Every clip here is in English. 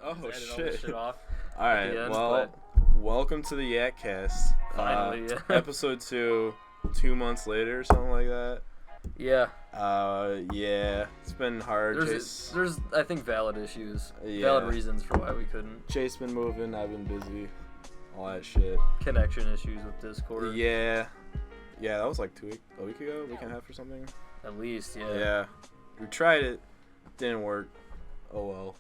Oh, Edit all this shit. shit off All at right, the end, well, welcome to the YakCast. Finally, yeah. Episode 2, 2 months later, or something like that. Yeah. Yeah, it's been hard. There's I think valid issues, Yeah. valid reasons for why we couldn't. Chase been moving, I've been busy, all that shit. Connection issues with Discord. Yeah, that was like a week ago, week and a half or something. At least, yeah. Yeah, we tried it, didn't work. Oh well.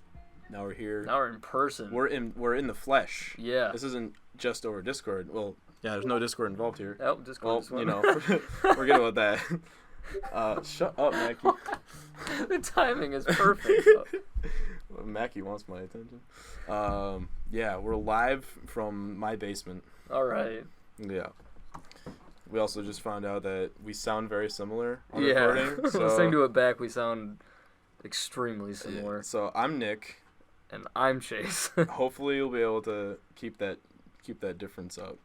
Now we're here. Now we're in person. We're in the flesh. Yeah. This isn't just over Discord. Well, yeah, there's no Discord involved here. Oh, Discord. Well, you know, forget about that. Shut up, Mackie. The timing is perfect. Mackie wants my attention. Yeah, we're live from my basement. All right. Yeah. We also just found out that we sound very similar on Yeah. recording. So, Listening to it back, we sound extremely similar. yeah, so I'm Nick. And I'm Chase. Hopefully, you'll be able to keep that difference up.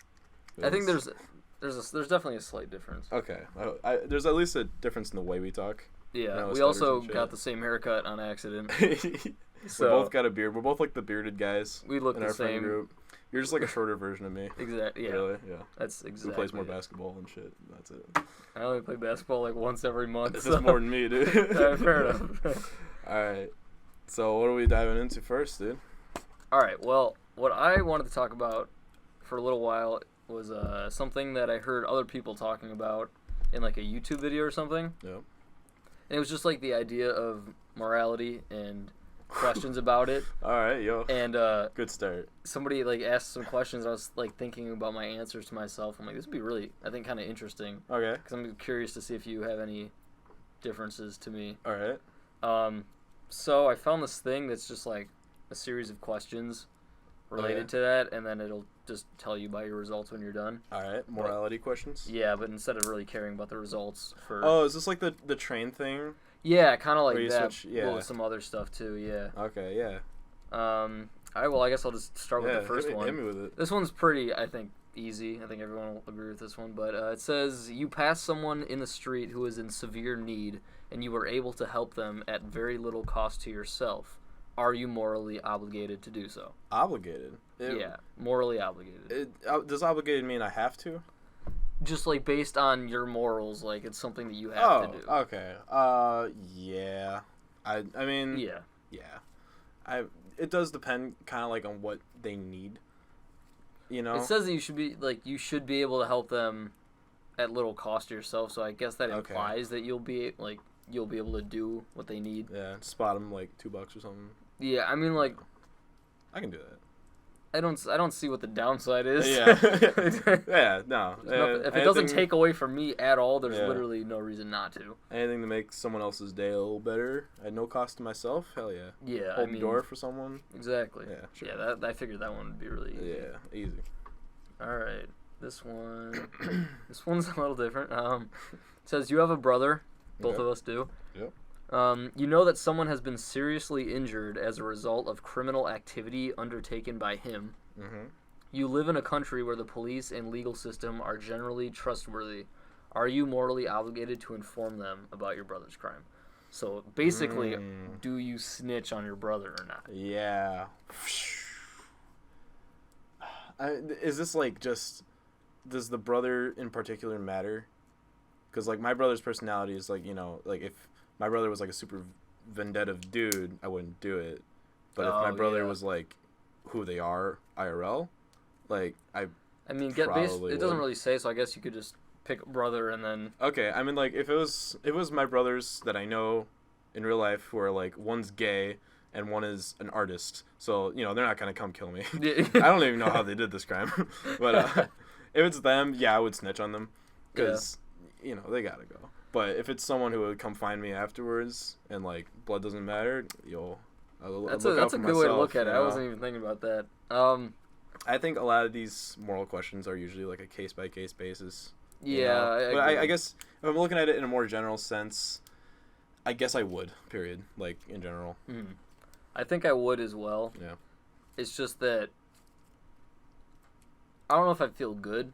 I think there's definitely a slight difference. Okay. There's at least a difference in the way we talk. Yeah, No, we it's also better got the same haircut on accident. We So both got a beard. We're both like the bearded guys we look in the our friend same. group. You're just like a shorter version of me. Exactly. Yeah. Really? Yeah. That's exactly. Who plays more it. basketball and shit. That's it. I only play basketball like once every month. This so. is more than me, dude. Yeah, fair enough. Alright. So what are we diving into first, dude? All right. Well, what I wanted to talk about for a little while was something that I heard other people talking about in like a YouTube video or something. Yeah. And it was just like the idea of morality and questions about it. Alright, yo. And Good start. somebody like asked some questions. I was like thinking about my answers to myself. I'm like, this would be really, I think, kind of interesting. Okay. Because I'm curious to see if you have any differences to me. Alright. So I found this thing that's just like a series of questions related to that, and then it'll just tell you about your results when you're done. Alright. Morality questions? Yeah, but instead of really caring about the results for... Oh, is this like the train thing? Yeah, kind of like Where you that, switch- yeah. but with some other stuff too, yeah. Okay, yeah. All right, well, I guess I'll just start with the first one. Hit me with it. This one's pretty, I think, easy. I think everyone will agree with this one. But it says, you pass someone in the street who is in severe need, and you were able to help them at very little cost to yourself. Are you morally obligated to do so? Obligated? Yeah, morally obligated. Does obligated mean I have to? Just, like, based on your morals, like, it's something that you have to do. Okay. Yeah. I mean... Yeah. Yeah. It does depend kind of like on what they need. You know? It says that you should be able to help them at little cost to yourself, so I guess that Okay. implies that you'll be able to do what they need. Yeah, spot them like $2 or something. Yeah, I mean, like, I can do that. I don't see what the downside is. Yeah. Yeah, no. If it doesn't take away from me at all, there's Yeah. literally no reason not to. Anything to make someone else's day a little better at no cost to myself, hell yeah. Yeah, Hold the door for someone. Exactly. Yeah, sure. Yeah, I figured that one would be really easy. Yeah, easy. All right, this one's a little different. It says you have a brother. Both Okay. of us do. Yep. You know that someone has been seriously injured as a result of criminal activity undertaken by him. Mm-hmm. You live in a country where the police and legal system are generally trustworthy. Are you morally obligated to inform them about your brother's crime? So basically, do you snitch on your brother or not? Yeah. Is this like just... Does the brother in particular matter? Because like my brother's personality is like, you know, like if my brother was like a super vendettive dude, I wouldn't do it. But if my brother was like who they are IRL, like I mean, probably it doesn't would. really say, so I guess you could just pick brother and then... Okay, I mean like if it was my brothers that I know in real life who are like one's gay and one is an artist, so you know they're not gonna come kill me. I don't even know how they did this crime, but if it's them, yeah, I would snitch on them because you know they gotta go. But if it's someone who would come find me afterwards and like blood doesn't matter, That's a good way to look at it. You know? I wasn't even thinking about that. I think a lot of these moral questions are usually like a case by case basis. Yeah, But I guess if I'm looking at it in a more general sense, I guess I would. Period. Like in general. I think I would as well. Yeah. It's just that I don't know if I'd feel good.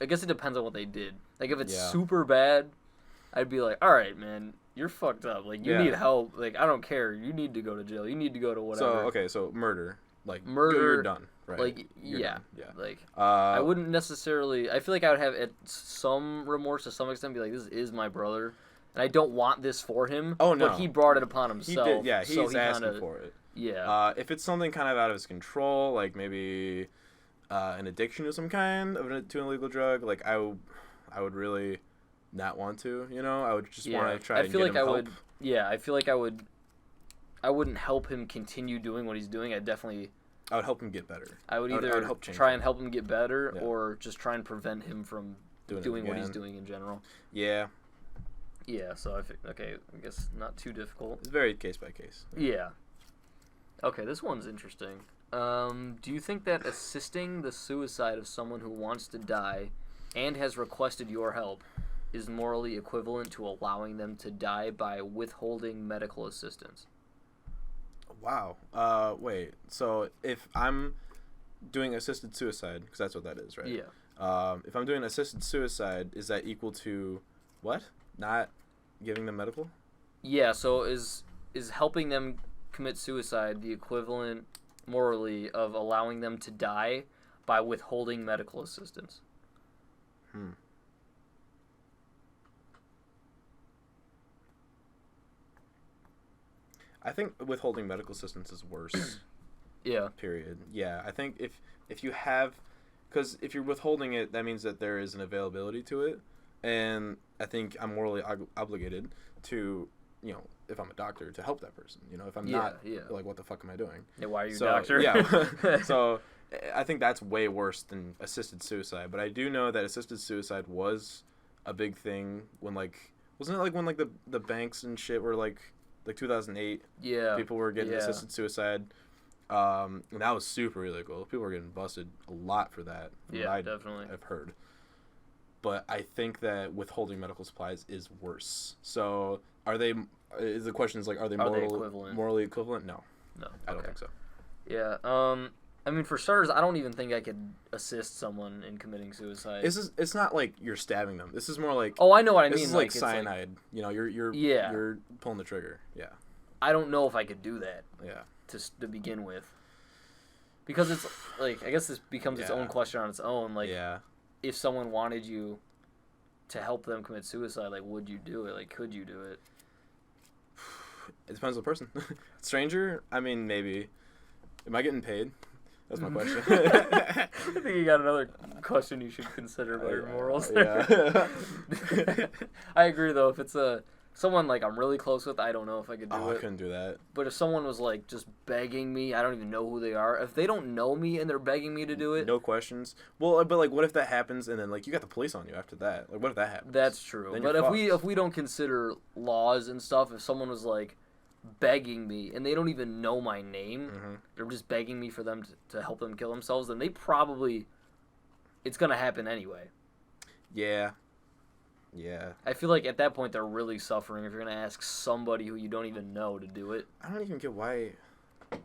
I guess it depends on what they did. Like if it's super bad, I'd be like, all right, man, you're fucked up. Like, you need help. Like, I don't care. You need to go to jail. You need to go to whatever. So murder. Like, murder. You're done, right? Like, You're done. Yeah. Like, I wouldn't necessarily... I feel like I would have some remorse to some extent. Be like, this is my brother. And I don't want this for him. Oh, no. But he brought it upon himself. He did, yeah, he's asking for it. Yeah. If it's something kind of out of his control, like maybe an addiction of some kind to an illegal drug, like, I would really not want to, you know? I would just want to try and get him help. I feel like I wouldn't help him continue doing what he's doing. I would help him get better. I would either try and help him get better or just try and prevent him from doing what he's doing in general. Yeah. Yeah, so I guess not too difficult. It's very case by case. Yeah. Okay, this one's interesting. Do you think that assisting the suicide of someone who wants to die and has requested your help is morally equivalent to allowing them to die by withholding medical assistance? Wow. Wait. So if I'm doing assisted suicide, because that's what that is, right? Yeah. If I'm doing assisted suicide, is that equal to what? Not giving them medical? Yeah. So is helping them commit suicide the equivalent morally of allowing them to die by withholding medical assistance? I think withholding medical assistance is worse. Yeah. Period. Yeah, I think if you have, because if you're withholding it, that means that there is an availability to it, and I think I'm morally obligated to, you know, if I'm a doctor, to help that person. You know, if I'm not, like, what the fuck am I doing? Yeah, why are you a doctor? Yeah. So I think that's way worse than assisted suicide. But I do know that assisted suicide was a big thing when, like, wasn't it like when, like, the banks and shit were like 2008? Yeah. People were getting assisted suicide. And that was super illegal. People were getting busted a lot for that. Definitely. I've heard. But I think that withholding medical supplies is worse. So the question is, like, are they morally equivalent? No. I don't think so. Yeah. I mean, for starters, I don't even think I could assist someone in committing suicide. It's not like you're stabbing them. This is more like... Oh, I know what I mean. This is like cyanide. You know, you're pulling the trigger. Yeah. I don't know if I could do that. Yeah. To begin with. Because it's, like, I guess this becomes its own question on its own. Like, if someone wanted you to help them commit suicide, like, would you do it? Like, could you do it? It depends on the person. Stranger? I mean, maybe. Am I getting paid? That's my question. I think you got another question you should consider about your morals. Yeah. I agree, though. If it's someone, like, I'm really close with, I don't know if I could do it. I couldn't do that. But if someone was, like, just begging me, I don't even know who they are. If they don't know me and they're begging me to do it. No questions. Well, but, like, what if that happens and then, like, you got the police on you after that? Like, what if that happens? That's true. But if we don't consider laws and stuff, if someone was, like, begging me and they don't even know my name, they're just begging me for them to help them kill themselves, then it's going to happen anyway. Yeah. I feel like at that point they're really suffering if you're going to ask somebody who you don't even know to do it. I don't even get why. I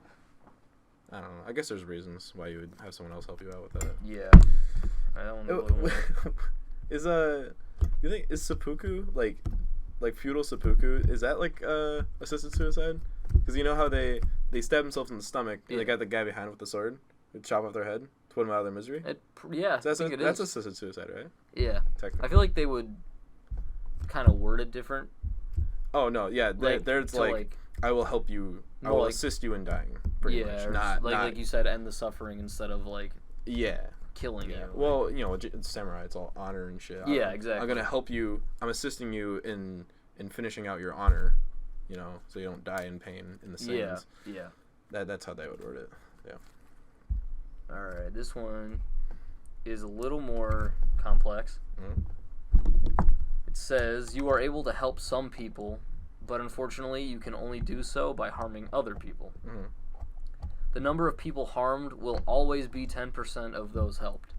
don't know. I guess there's reasons why you would have someone else help you out with that. Yeah. I don't know. You think is seppuku like feudal seppuku, is that like assisted suicide? Because you know how they stab themselves in the stomach and they got the guy behind with the sword to chop off their head to put them out of their misery? That's assisted suicide, right? Yeah. Technically. I feel like they would kind of word it different. Oh no, yeah, there's like I will help you, I will assist you in dying, pretty much. Not like you said, end the suffering instead of like killing you. Well, you know, it's samurai, it's all honor and shit. Exactly. I'm gonna help you. I'm assisting you in finishing out your honor, you know, so you don't die in pain in the sands. Yeah. That's how they would word it. Yeah. All right, this one is a little more complex. It says you are able to help some people, but unfortunately, you can only do so by harming other people. The number of people harmed will always be 10% of those helped.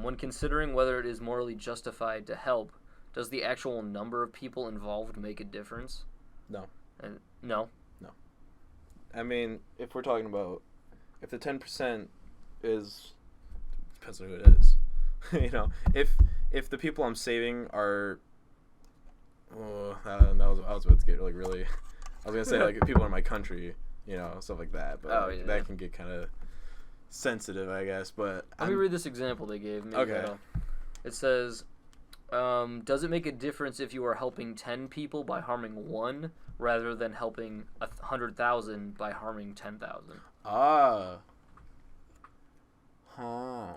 When considering whether it is morally justified to help, does the actual number of people involved make a difference? No. No? No. I mean, if we're talking about, if the 10% is, depends on who it is. You know, if the people I'm saving are Oh, I was about to get like really. I was gonna say like people in my country, stuff like that, but that can get kind of sensitive, I guess. But let me read this example they gave me. Okay. It says, does it make a difference if you are helping 10 people by harming 1 rather than helping 100,000 by harming 10,000? Ah. Huh.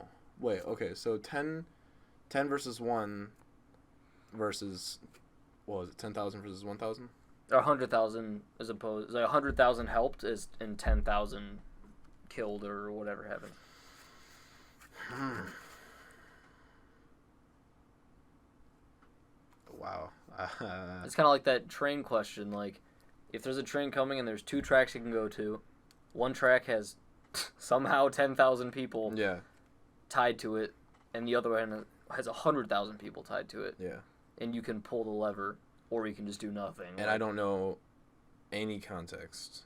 Wait. Okay. So 10 versus 1 versus what was it? 10,000 versus 1,000. 100,000 as opposed, like 100,000 helped and 10,000 killed or whatever happened. Wow. It's kind of like that train question. Like, if there's a train coming and there's 2 tracks you can go to, one track has somehow 10,000 people tied to it, and the other one has 100,000 people tied to it. Yeah. And you can pull the lever, or you can just do nothing. And I don't know any context.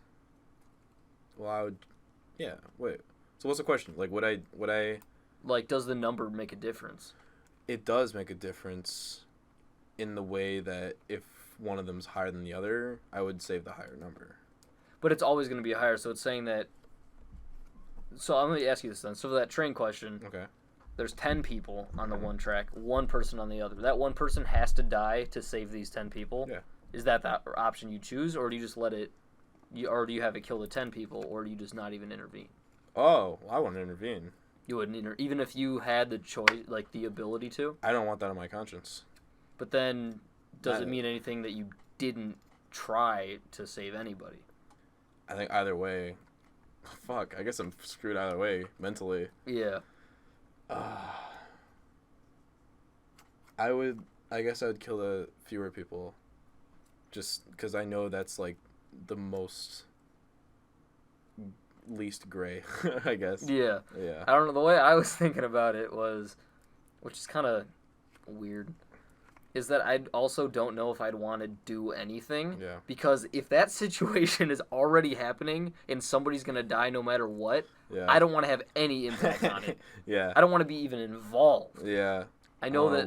Well, I would. Yeah. Wait. So what's the question? Like, would I? Like, does the number make a difference? It does make a difference. In the way that if one of them's higher than the other, I would save the higher number. But it's always going to be higher, so it's saying that... So I'm going to ask you this then. So for that train question, okay, there's 10 people on the one track, 1 person on the other. That 1 person has to die to save these 10 people? Yeah. Is that the option you choose, or do you just let it... Or do you have it kill the 10 people, or do you just not even intervene? Oh, I want to intervene. You wouldn't even if you had the choice, like the ability to? I don't want that on my conscience. But then, does it mean anything that you didn't try to save anybody? I think either way, fuck. I guess I'm screwed either way mentally. Yeah. I guess I would kill the fewer people, just because I know that's like the least gray. I guess. Yeah. Yeah. I don't know. The way I was thinking about it was, which is kind of weird, is that I also don't know if I'd want to do anything. Yeah. Because if that situation is already happening and somebody's going to die no matter what, I don't want to have any impact on it. Yeah. I don't want to be even involved. Yeah. I know that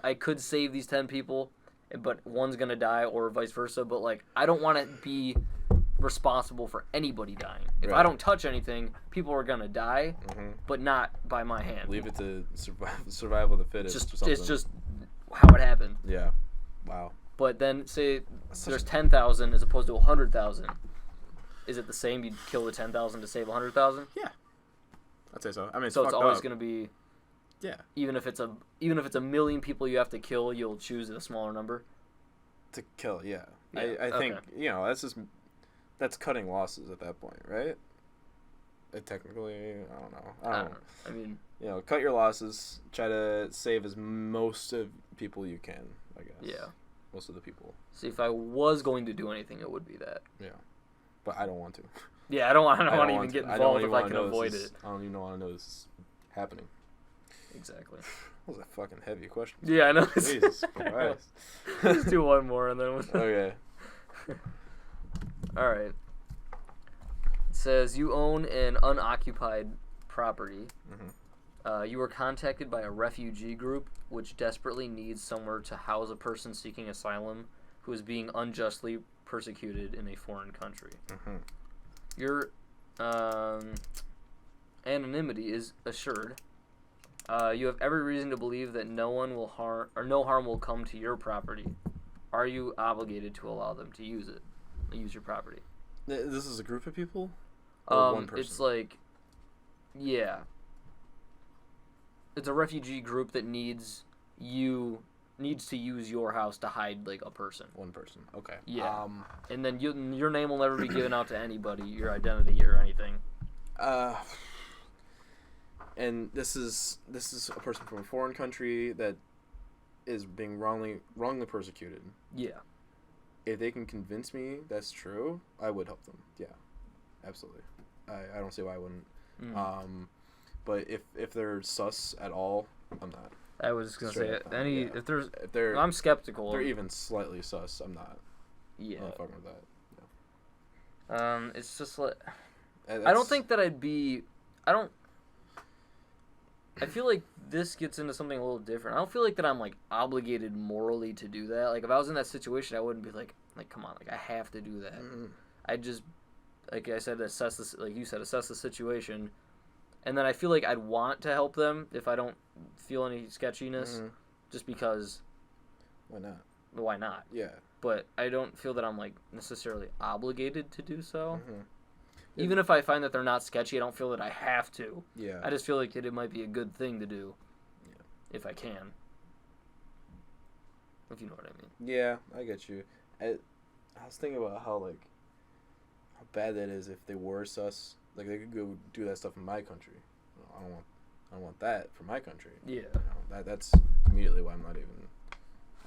I could save these 10 people, but one's going to die or vice versa, but like I don't want to be responsible for anybody dying. If I don't touch anything, people are going to die, but not by my hand. Leave it to survival of the fittest or something. It's just how it happened. Yeah. Wow. But then say there's 10,000 as opposed to 100,000. Is it the same? You'd kill the 10,000 to save 100,000? Yeah. I'd say so. I mean, so it's always going to be. Yeah. Even if it's a million people you have to kill, you'll choose a smaller number. To kill, yeah. I think that's cutting losses at that point, right? Technically, I don't know. I don't know. I mean, cut your losses. Try to save as most of people you can, I guess. Yeah. Most of the people. See, if I was going to do anything, it would be that. Yeah. But I don't want to. Yeah, I don't want to even get involved if I can avoid it. I don't even want to know this is happening. Exactly. That was a fucking heavy question. Yeah, I know. Jesus Christ. Let's do one more and then Okay. All right. It says you own an unoccupied property. You were contacted by a refugee group which desperately needs somewhere to house a person seeking asylum who is being unjustly persecuted in a foreign country. Your anonymity is assured. You have every reason to believe that no harm will come to your property. Are you obligated to allow them to use your property? This is a group of people? Or one person? It's like, yeah. It's a refugee group that needs to use your house to hide like a person. One person. Okay. Yeah. And then your name will never be given out to anybody, your identity or anything. And this is a person from a foreign country that is being wrongly persecuted. Yeah. If they can convince me that's true, I would help them. Yeah. Absolutely. I don't see why I wouldn't. But if they're sus at all, I'm not. I was gonna say if they're I'm skeptical. They're even slightly sus. I'm not. Yeah. I'm not fucking with that. Yeah. It's just like I don't think that I'd be. I don't. I feel like this gets into something a little different. I don't feel like that I'm like obligated morally to do that. Like if I was in that situation, I wouldn't be like come on, like I have to do that. Mm-hmm. I'd just, like I said, assess this, like you said, assess the situation, and then I feel like I'd want to help them if I don't feel any sketchiness, just because. Why not? Why not? Yeah. But I don't feel that I'm like necessarily obligated to do so. Mm-hmm. Even if I find that they're not sketchy, I don't feel that I have to. Yeah. I just feel like it might be a good thing to do. Yeah. If I can. If you know what I mean. Yeah, I get you. I was thinking about how bad that is if they were sus. Like they could go do that stuff in my country. I don't want that for my country. Yeah. That's immediately why I'm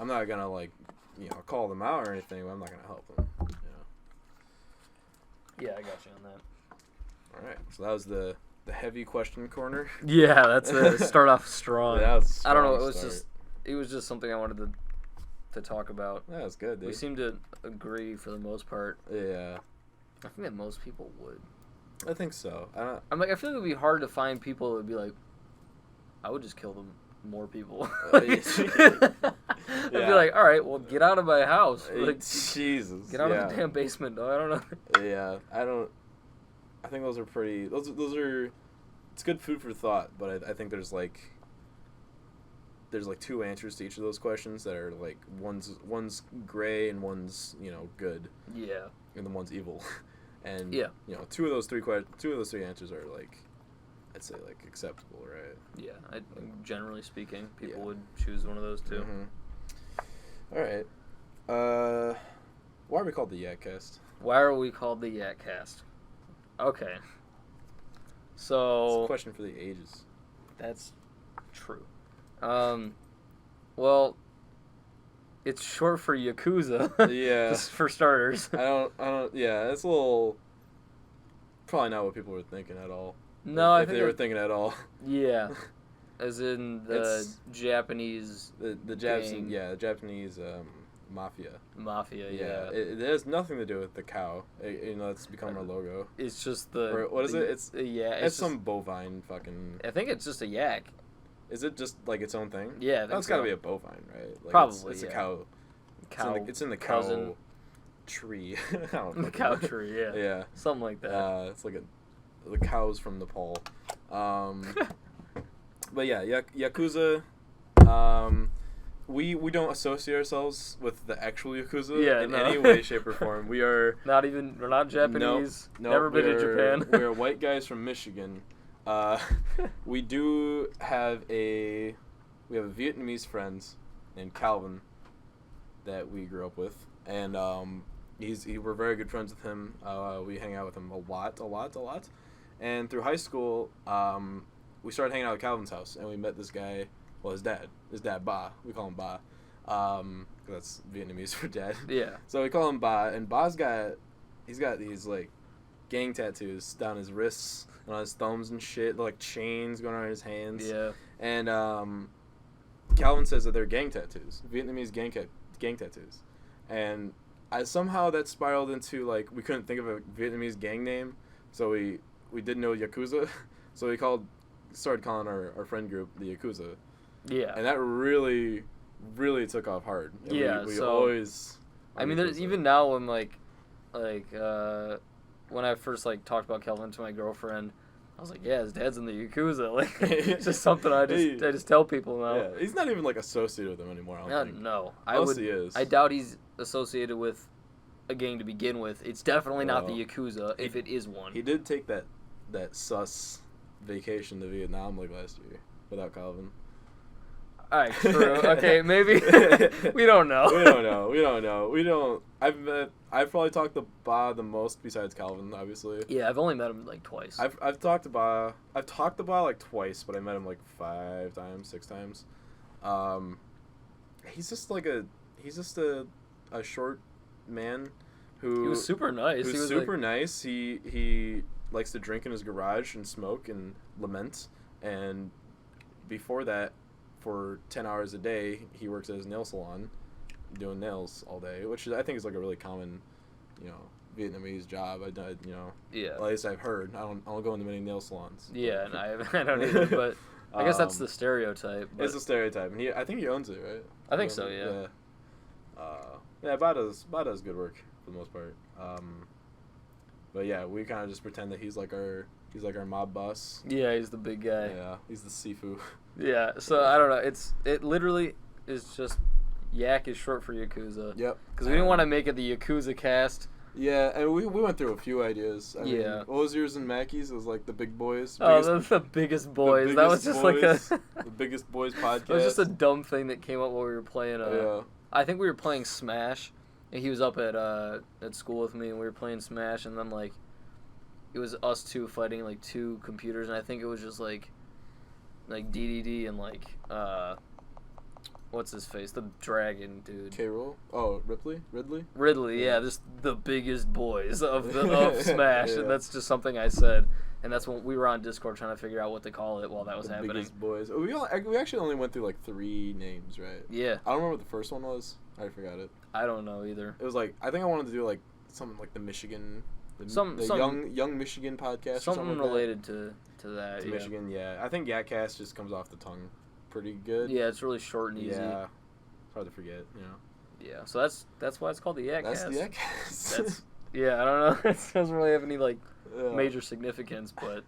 not gonna call them out or anything, but I'm not gonna help them. Yeah, I got you on that. All right, so that was the heavy question corner. Yeah, that's it. Start off strong. Yeah, that was a strong I don't know. start. It was just something I wanted to talk about. Yeah, that's good, dude. We seem to agree for the most part. Yeah. I think that most people would. I think so. I feel like it would be hard to find people that would be like, I would just kill them. More people. I'd be like, all right, well, get out of my house. Like, Jesus. Get out of the damn basement, though. I don't know. Yeah, I think those are pretty. Those are. It's good food for thought, but I think there's two answers to each of those questions that are like one's gray and one's good. Yeah. And the one's evil, and two of those three answers are like. I'd say acceptable, right? Yeah, generally speaking, people would choose one of those two. Mm-hmm. All right. Why are we called the YakCast? Why are we called the YakCast? Okay. So. It's a question for the ages. That's true. Well, it's short for Yakuza. Yeah. Just for starters. I don't. Yeah, it's a little. Probably not what people were thinking at all. No, if they were thinking at all. Yeah, as in the Japanese. The Japanese, the Japanese mafia. Mafia, yeah. It has nothing to do with the cow. It's become our logo. It's just what is it? It's some just, bovine fucking. I think it's just a yak. Is it just like its own thing? Yeah, that's got to be a bovine, right? Like probably. It's a cow. It's in the cousin. Cow tree. The cow tree, yeah. Yeah. Something like that. It's like the cows from Nepal. But yeah, Yakuza. We don't associate ourselves with the actual Yakuza in any way, shape, or form. We're not Japanese. Nope, never been to Japan. We're white guys from Michigan. We do have a Vietnamese friend named Calvin that we grew up with, and we're very good friends with him. We hang out with him a lot. And through high school, we started hanging out at Calvin's house, and we met this guy. Well, his dad, Ba. We call him Ba, 'cause that's Vietnamese for dad. Yeah. So we call him Ba, and Ba's he's got these like gang tattoos down his wrists, on his thumbs and shit, like chains going on his hands. Yeah. And Calvin says that they're gang tattoos, Vietnamese gang tattoos, and somehow that spiraled into we couldn't think of a Vietnamese gang name, so we didn't know Yakuza, so we started calling our friend group the Yakuza. Yeah. And that really, really took off hard. And we so always. There's even now when when I first talked about Kelvin to my girlfriend, I was like, yeah, his dad's in the Yakuza. It's just something I just tell people now. Yeah, he's not even associated with them anymore. I don't think. No, he is. I doubt he's associated with a gang to begin with. It's definitely not the Yakuza if it is one. He did take that sus vacation to Vietnam last year without Calvin. Alright, true. Okay, maybe we don't know. We don't know. I've probably talked to Ba the most besides Calvin, obviously. Yeah, I've only met him twice. I've talked to Ba. I've talked to Ba twice, but I met him 5 times, 6 times. He's just a short man who. He was super nice. He was super nice. He likes to drink in his garage and smoke and lament, and before that, for 10 hours a day, he works at his nail salon, doing nails all day, which I think is a really common, Vietnamese job. Yeah. At least I've heard. I don't go into many nail salons. Yeah, and I don't either. But I guess that's the stereotype. But... It's a stereotype, and I think he owns it, right? I think so, yeah. Yeah, Ba does good work for the most part. But yeah, we kind of just pretend that he's like our mob boss. Yeah, he's the big guy. Yeah, he's the Sifu. Yeah, so I don't know. It literally is just Yak is short for Yakuza. Yep. Because we didn't want to make it the Yakuza cast. Yeah, and we went through a few ideas. I mean, Yeah. what was yours and Mackey's? It was like the big boys. That's the biggest boys. That was just like a... the biggest boys podcast. It was just a dumb thing that came up while we were playing. Yeah. I think we were playing Smash, and he was up at school with me, and we were playing Smash, and then like, it was us two fighting like two computers, and I think it was just like DDD and like what's his face, the dragon dude. K-Rool? Oh, Ridley? Ridley, yeah, just the biggest boys of Smash, and that's just something I said, and that's when we were on Discord trying to figure out what to call it while that was happening. Biggest boys. We actually only went through like 3 names, right? Yeah. I don't remember what the first one was. I forgot it. I don't know either. It was like, I think I wanted to do like something like the Michigan, young Michigan podcast. Something like related to that. To Michigan, yeah. I think YakCast just comes off the tongue pretty good. Yeah, it's really short and easy. Yeah, it's hard to forget, you know. Yeah, so that's why it's called the YakCast. That's the YakCast. Yeah, I don't know. It doesn't really have any like major significance, but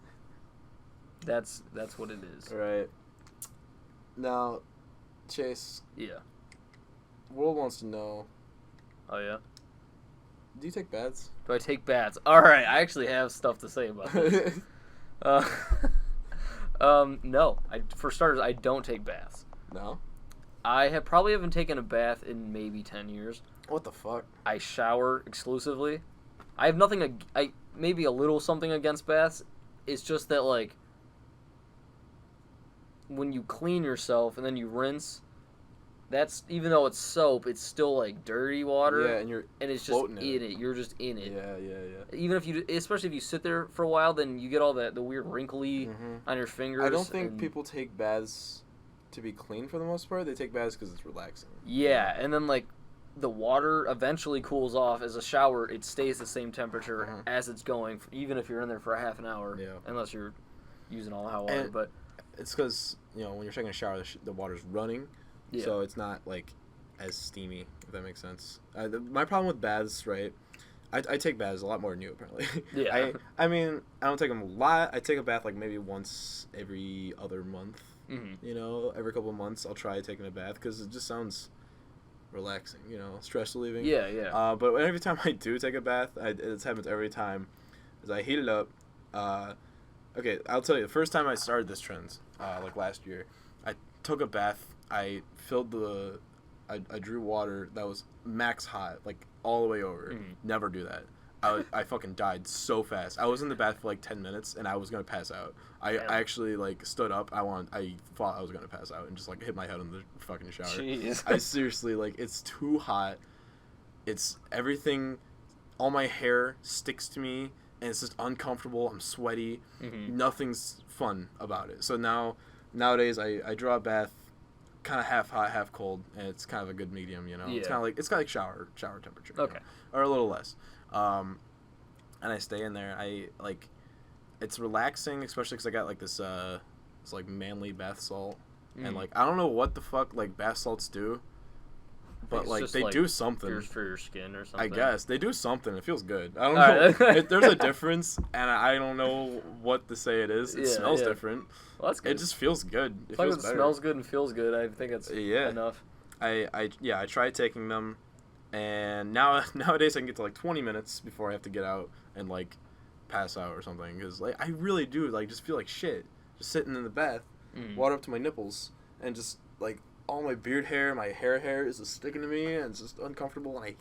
that's what it is. Right. Now, Chase. Yeah. World wants to know. Oh yeah. Do you take baths? Do I take baths? All right, I actually have stuff to say about this. No. For starters, I don't take baths. No. I probably haven't taken a bath in maybe 10 years. What the fuck? I shower exclusively. I have nothing. Maybe a little something against baths. It's just that like when you clean yourself and then you rinse, that's, even though it's soap, it's still like dirty water. Yeah, and it's just in it. You're just in it. Yeah. Even if especially if you sit there for a while, then you get all the weird wrinkly on your fingers. I don't think people take baths to be clean for the most part. They take baths because it's relaxing. Yeah, and then like the water eventually cools off. As a shower, it stays the same temperature as it's going, even if you're in there for a half an hour. Yeah. Unless you're using all the hot water, but it's because when you're taking a shower, the water's running. Yeah. So it's not, like, as steamy, if that makes sense. My problem with baths, right, I take baths a lot more than you, apparently. Yeah. I mean, I don't take them a lot. I take a bath, like, maybe once every other month. Mm-hmm. Every couple of months I'll try taking a bath because it just sounds relaxing, stress relieving. Yeah. But every time I do take a bath, it happens every time, is I heat it up. Okay, I'll tell you, the first time I started this trend, like last year, I took a bath. I filled I drew water that was max hot, like all the way over. Never do that. I fucking died so fast. I was in the bath for like 10 minutes and I was gonna pass out. I actually like stood up. I thought I was gonna pass out and just like hit my head in the fucking shower. Jeez. I seriously, like, it's too hot. It's everything. All my hair sticks to me and it's just uncomfortable. I'm sweaty. Nothing's fun about it. So nowadays I draw a bath kind of half hot, half cold, and it's kind of a good medium, Yeah. It's kind of like shower temperature. Okay. Or a little less. And I stay in there. It's relaxing, especially because I got like this like manly bath salt, and like I don't know what the fuck like bath salts do, but like they do something for your skin or something. I guess they do something. It feels good. I don't know. There's a difference, and I don't know what to say it is. It smells different. Well, that's good. It just feels good. As long as it smells good and feels good, I think it's enough. I tried taking them, and nowadays I can get to like 20 minutes before I have to get out and like pass out or something, because like I really do like just feel like shit just sitting in the bath, water up to my nipples, and just like all my beard hair, my hair is just sticking to me, and it's just uncomfortable, and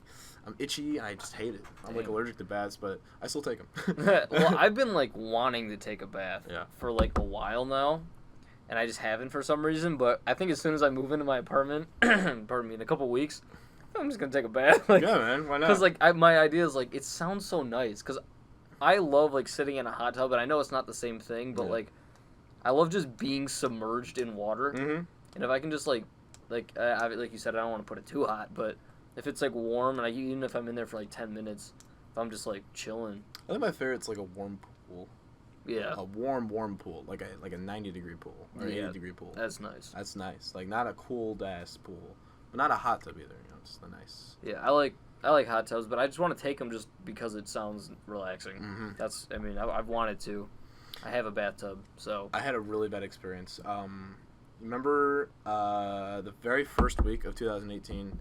I'm itchy, and I just hate it. I'm like allergic to baths, but I still take them. Well, I've been like wanting to take a bath for like a while now, and I just haven't for some reason. But I think as soon as I move into my apartment, pardon me, in a couple weeks, I'm just gonna take a bath. Like, yeah, man, why not? Because like my idea is like it sounds so nice, because I love like sitting in a hot tub, and I know it's not the same thing, but like I love just being submerged in water, and if I can just like you said, I don't want to put it too hot, but if it's like warm, and even if I'm in there for like 10 minutes, if I'm just like chilling. I think my favorite's like a warm pool. Yeah. A warm pool, like a 90-degree pool or 80-degree pool. That's nice. That's nice. Like not a cold ass pool, but not a hot tub either. Just a nice. Yeah, I like hot tubs, but I just want to take them just because it sounds relaxing. Mm-hmm. I've wanted to. I have a bathtub, so. I had a really bad experience. Remember the very first week of 2018,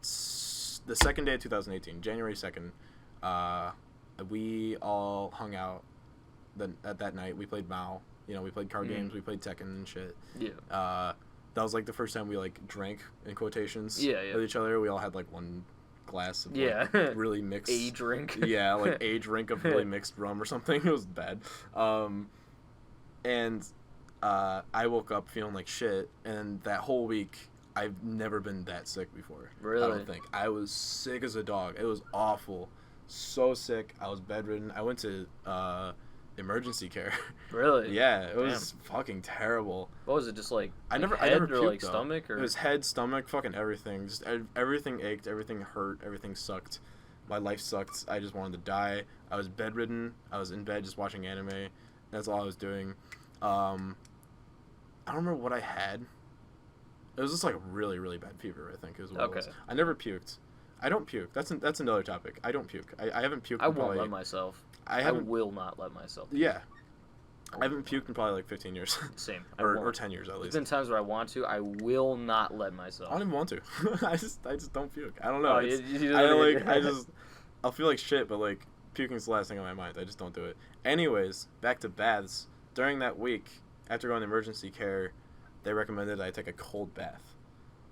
the second day of 2018, January 2nd, we all hung out that night. We played Mao. We played card games. We played Tekken and shit. Yeah. That was like the first time we like drank in quotations with each other. We all had like one glass of really mixed a drink. Yeah, like a drink of really mixed rum or something. It was bad. And I woke up feeling like shit, and that whole week I've never been that sick before. Really? I don't think. I was sick as a dog. It was awful. So sick. I was bedridden. I went to emergency care. Really? Yeah, it was fucking terrible. What was it, just like I never head puked, or like though. stomach? Or? It was head, stomach, fucking everything. Just everything ached, everything hurt, everything sucked. My life sucked. I just wanted to die. I was bedridden. I was in bed just watching anime. That's all I was doing. I don't remember what I had. It was just like really, really bad fever, I think is what it was. I never puked. I don't puke. That's another topic. I don't puke. I haven't puked. I won't let myself. I will not let myself. Yeah. I haven't puked in probably like 15 years. Same. or 10 years at least. There's been times where I want to. I will not let myself. I don't even want to. I just don't puke. I don't know. I'll feel like shit, but like puking's the last thing on my mind. I just don't do it. Anyways, back to baths. During that week, after going to emergency care, they recommended I take a cold bath.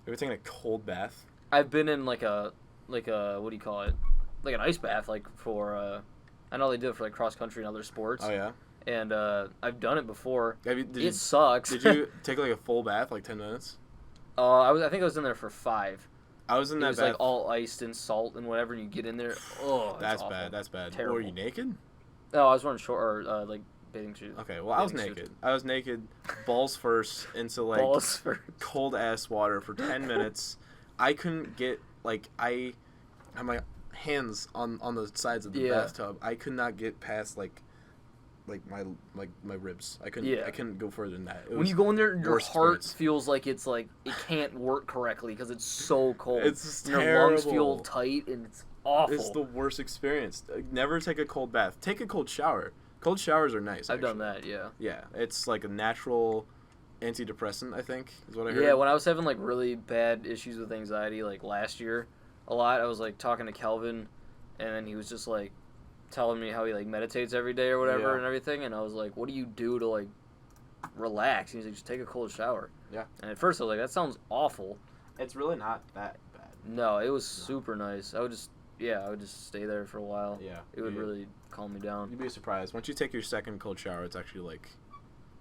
You ever taken a cold bath? I've been in like a what do you call it? Like an ice bath, like for I know they do it for like cross country and other sports. Oh yeah. And I've done it before. It sucks. Did you take like a full bath, like 10 minutes? I think I was in there for 5. I was in that bath. It was like all iced and salt and whatever, and you get in there. Oh, that's bad. That's bad. Terrible. Were you naked? No, I was wearing short or like bathing shoes. Okay, well I was naked. I was naked, balls first, into like cold ass water for 10 minutes. I couldn't get I had my hands on the sides of the bathtub. I could not get past like my ribs. I couldn't go further than that. When you go in there, your heart feels like it's like it can't work correctly because it's so cold. It's just terrible. Your lungs feel tight and it's awful. It's the worst experience. Never take a cold bath. Take a cold shower. Cold showers are nice. I've done that. Yeah. Yeah, it's like a natural antidepressant, I think, is what I heard. Yeah, when I was having like really bad issues with anxiety, like last year, a lot, I was like talking to Kelvin, and then he was just like telling me how he like meditates every day or whatever and everything, and I was like, what do you do to like relax? And he's like, just take a cold shower. Yeah. And at first I was like, that sounds awful. It's really not that bad. No, it was super nice. I would just stay there for a while. Yeah. It would really calm me down. You'd be surprised. Once you take your second cold shower, it's actually like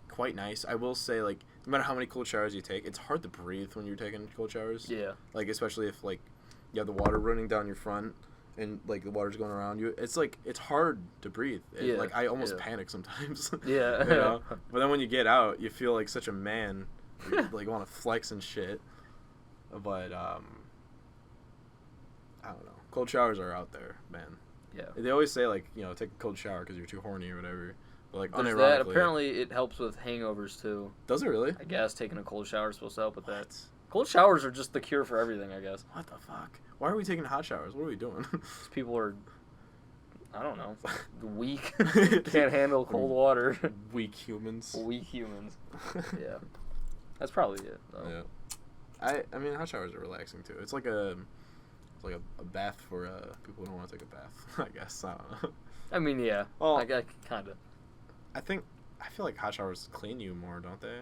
quite nice. I will say, like, no matter how many cold showers you take, it's hard to breathe when you're taking cold showers. Yeah. Like, especially if like you have the water running down your front and like the water's going around you. It's like it's hard to breathe. Like I almost panic sometimes. Yeah. You know? But then when you get out, you feel like such a man. You, like want to flex and shit. But I don't know. Cold showers are out there, man. Yeah. They always say like, you know, take a cold shower because you're too horny or whatever. But like There's unironically, that. Apparently it helps with hangovers too. Does it really? I guess taking a cold shower is supposed to help with that. Cold showers are just the cure for everything, I guess. What the fuck? Why are we taking hot showers? What are we doing? People are, I don't know, weak. Can't handle cold water. Weak humans. Weak humans. Yeah. That's probably it, though. Yeah. I mean, hot showers are relaxing, too. It's like a bath for people who don't want to take a bath, I guess. I don't know. I mean, yeah. Well, I kind of. I feel like hot showers clean you more, don't they?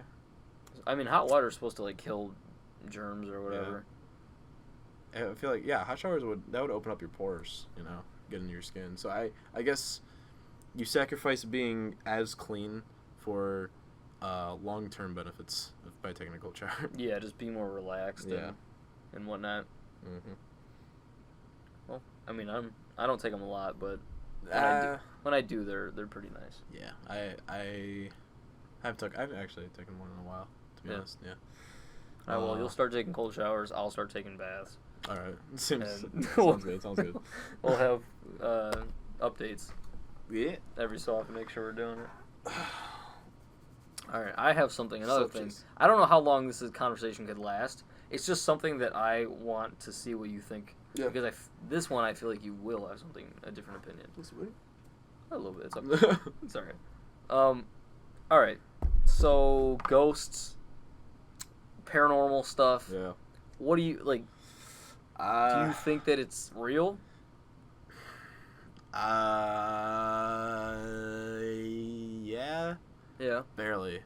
I mean, hot water is supposed to, like, kill germs or whatever. Yeah. I feel like, hot showers would open up your pores, you know, get into your skin. So I guess you sacrifice being as clean for long-term benefits by taking a cold shower. Yeah, just being more relaxed and whatnot. Mm-hmm. Well, I mean, I don't take them a lot, but when I do, they're pretty nice. Yeah, I haven't actually taken one in a while, to be honest. Yeah. All right, well, you'll start taking cold showers. I'll start taking baths. All right. Sounds good. Sounds good. We'll have updates. Yeah. Every so often, make sure we're doing it. All right, I have something. Another thing. I don't know how long this conversation could last. It's just something that I want to see what you think. Yeah. Because this one, I feel like you will have a different opinion. A little bit. It's up. It's all right. All right. So ghosts, paranormal stuff. Yeah. What do you like? Do you think that it's real? Yeah. Yeah. Barely.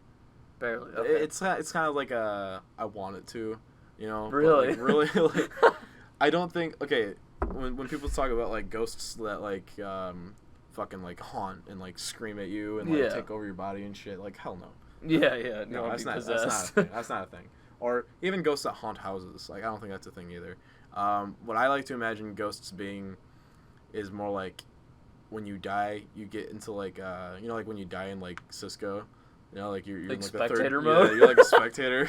Okay. It's kind of like I want it to, you know. Really? But, like, really, like, I don't think. Okay, when people talk about like ghosts that like fucking like haunt and like scream at you and like take over your body and shit, like hell no. Yeah. No, that's not a thing. That's not a thing. Or even ghosts that haunt houses. Like I don't think that's a thing either. What I like to imagine ghosts being is more like when you die, you get into like you know, like when you die in like Cisco, you know, like you're like in, like spectator the third, mode. Yeah, you're like a spectator,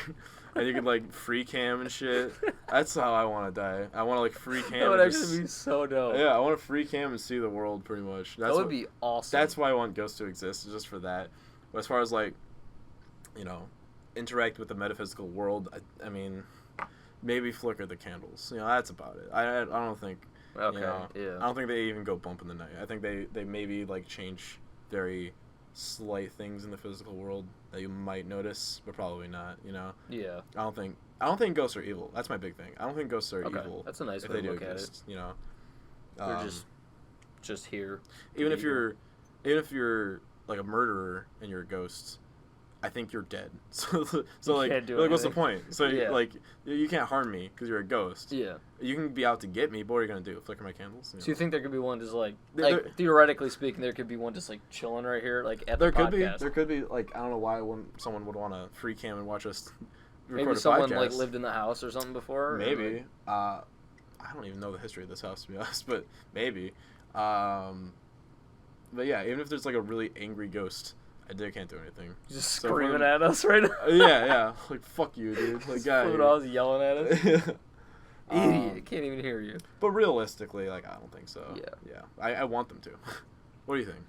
and you can like free cam and shit. That's how I want to die. I want to like free cam. That would actually be so dope. Yeah, I want to free cam and see the world pretty much. That would be awesome. That's why I want ghosts to exist, just for that. But as far as like, you know, interact with the metaphysical world, I mean, maybe flicker the candles. You know, that's about it. I don't think. Okay. You know, yeah. I don't think they even go bump in the night. I think they maybe like change very slight things in the physical world that you might notice, but probably not. You know. Yeah. I don't think ghosts are evil. That's my big thing. I don't think ghosts are evil. That's a nice if way they to do look exist, at it. You know. They're just here. Even if you're like a murderer and you're a ghost, I think you're dead. So like, what's the point? So like, you can't harm me because you're a ghost. Yeah. You can be out to get me, but what are you gonna do? Flicker my candles? So you think there could be one just like theoretically speaking, there could be one just like chilling right here, like at the podcast? There could be like, I don't know why someone would want to free cam and watch us record Maybe a someone podcast. like lived in the house or something before. Maybe. I don't even know the history of this house, to be honest, but maybe. But yeah, even if there's like a really angry ghost, I can't do anything. He's just screaming at us right now. Yeah. Like, fuck you, dude. Like, guy. I was yelling at us. Idiot. Can't even hear you. But realistically, like, I don't think so. Yeah. I want them to. What do you think?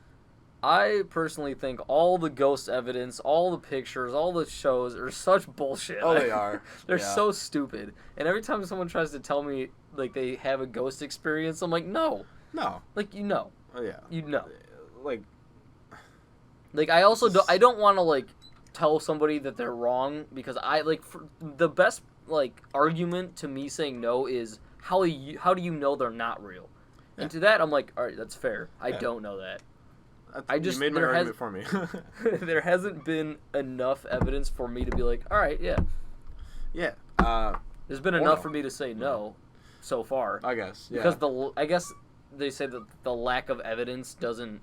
I personally think all the ghost evidence, all the pictures, all the shows are such bullshit. Oh, they are. They're so stupid. And every time someone tries to tell me, like, they have a ghost experience, I'm like, no. No. Like, you know. Oh, yeah. You know. Like, I also I don't want to, like, tell somebody that they're wrong, because the best, like, argument to me saying no is, how do you know they're not real? Yeah. And to that, I'm like, all right, that's fair. I don't know that. You made my argument for me. There hasn't been enough evidence for me to be like, all right, yeah. Yeah. There's been enough for me to say no so far. I guess, yeah. Because I guess they say that the lack of evidence doesn't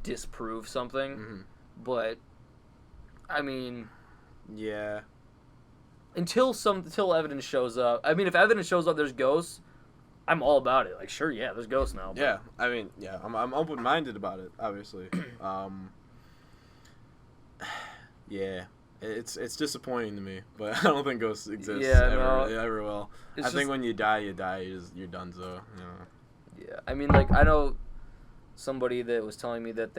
disprove something. Mm-hmm. But, I mean... Yeah. Until evidence shows up... I mean, if evidence shows up there's ghosts... I'm all about it. Like, sure, yeah, there's ghosts now. But... Yeah, I mean, yeah, I'm open-minded about it, obviously. Yeah, it's disappointing to me, but I don't think ghosts exist ever will. I think when you die, you're done, so, you know. Yeah, I mean, like, I know somebody that was telling me that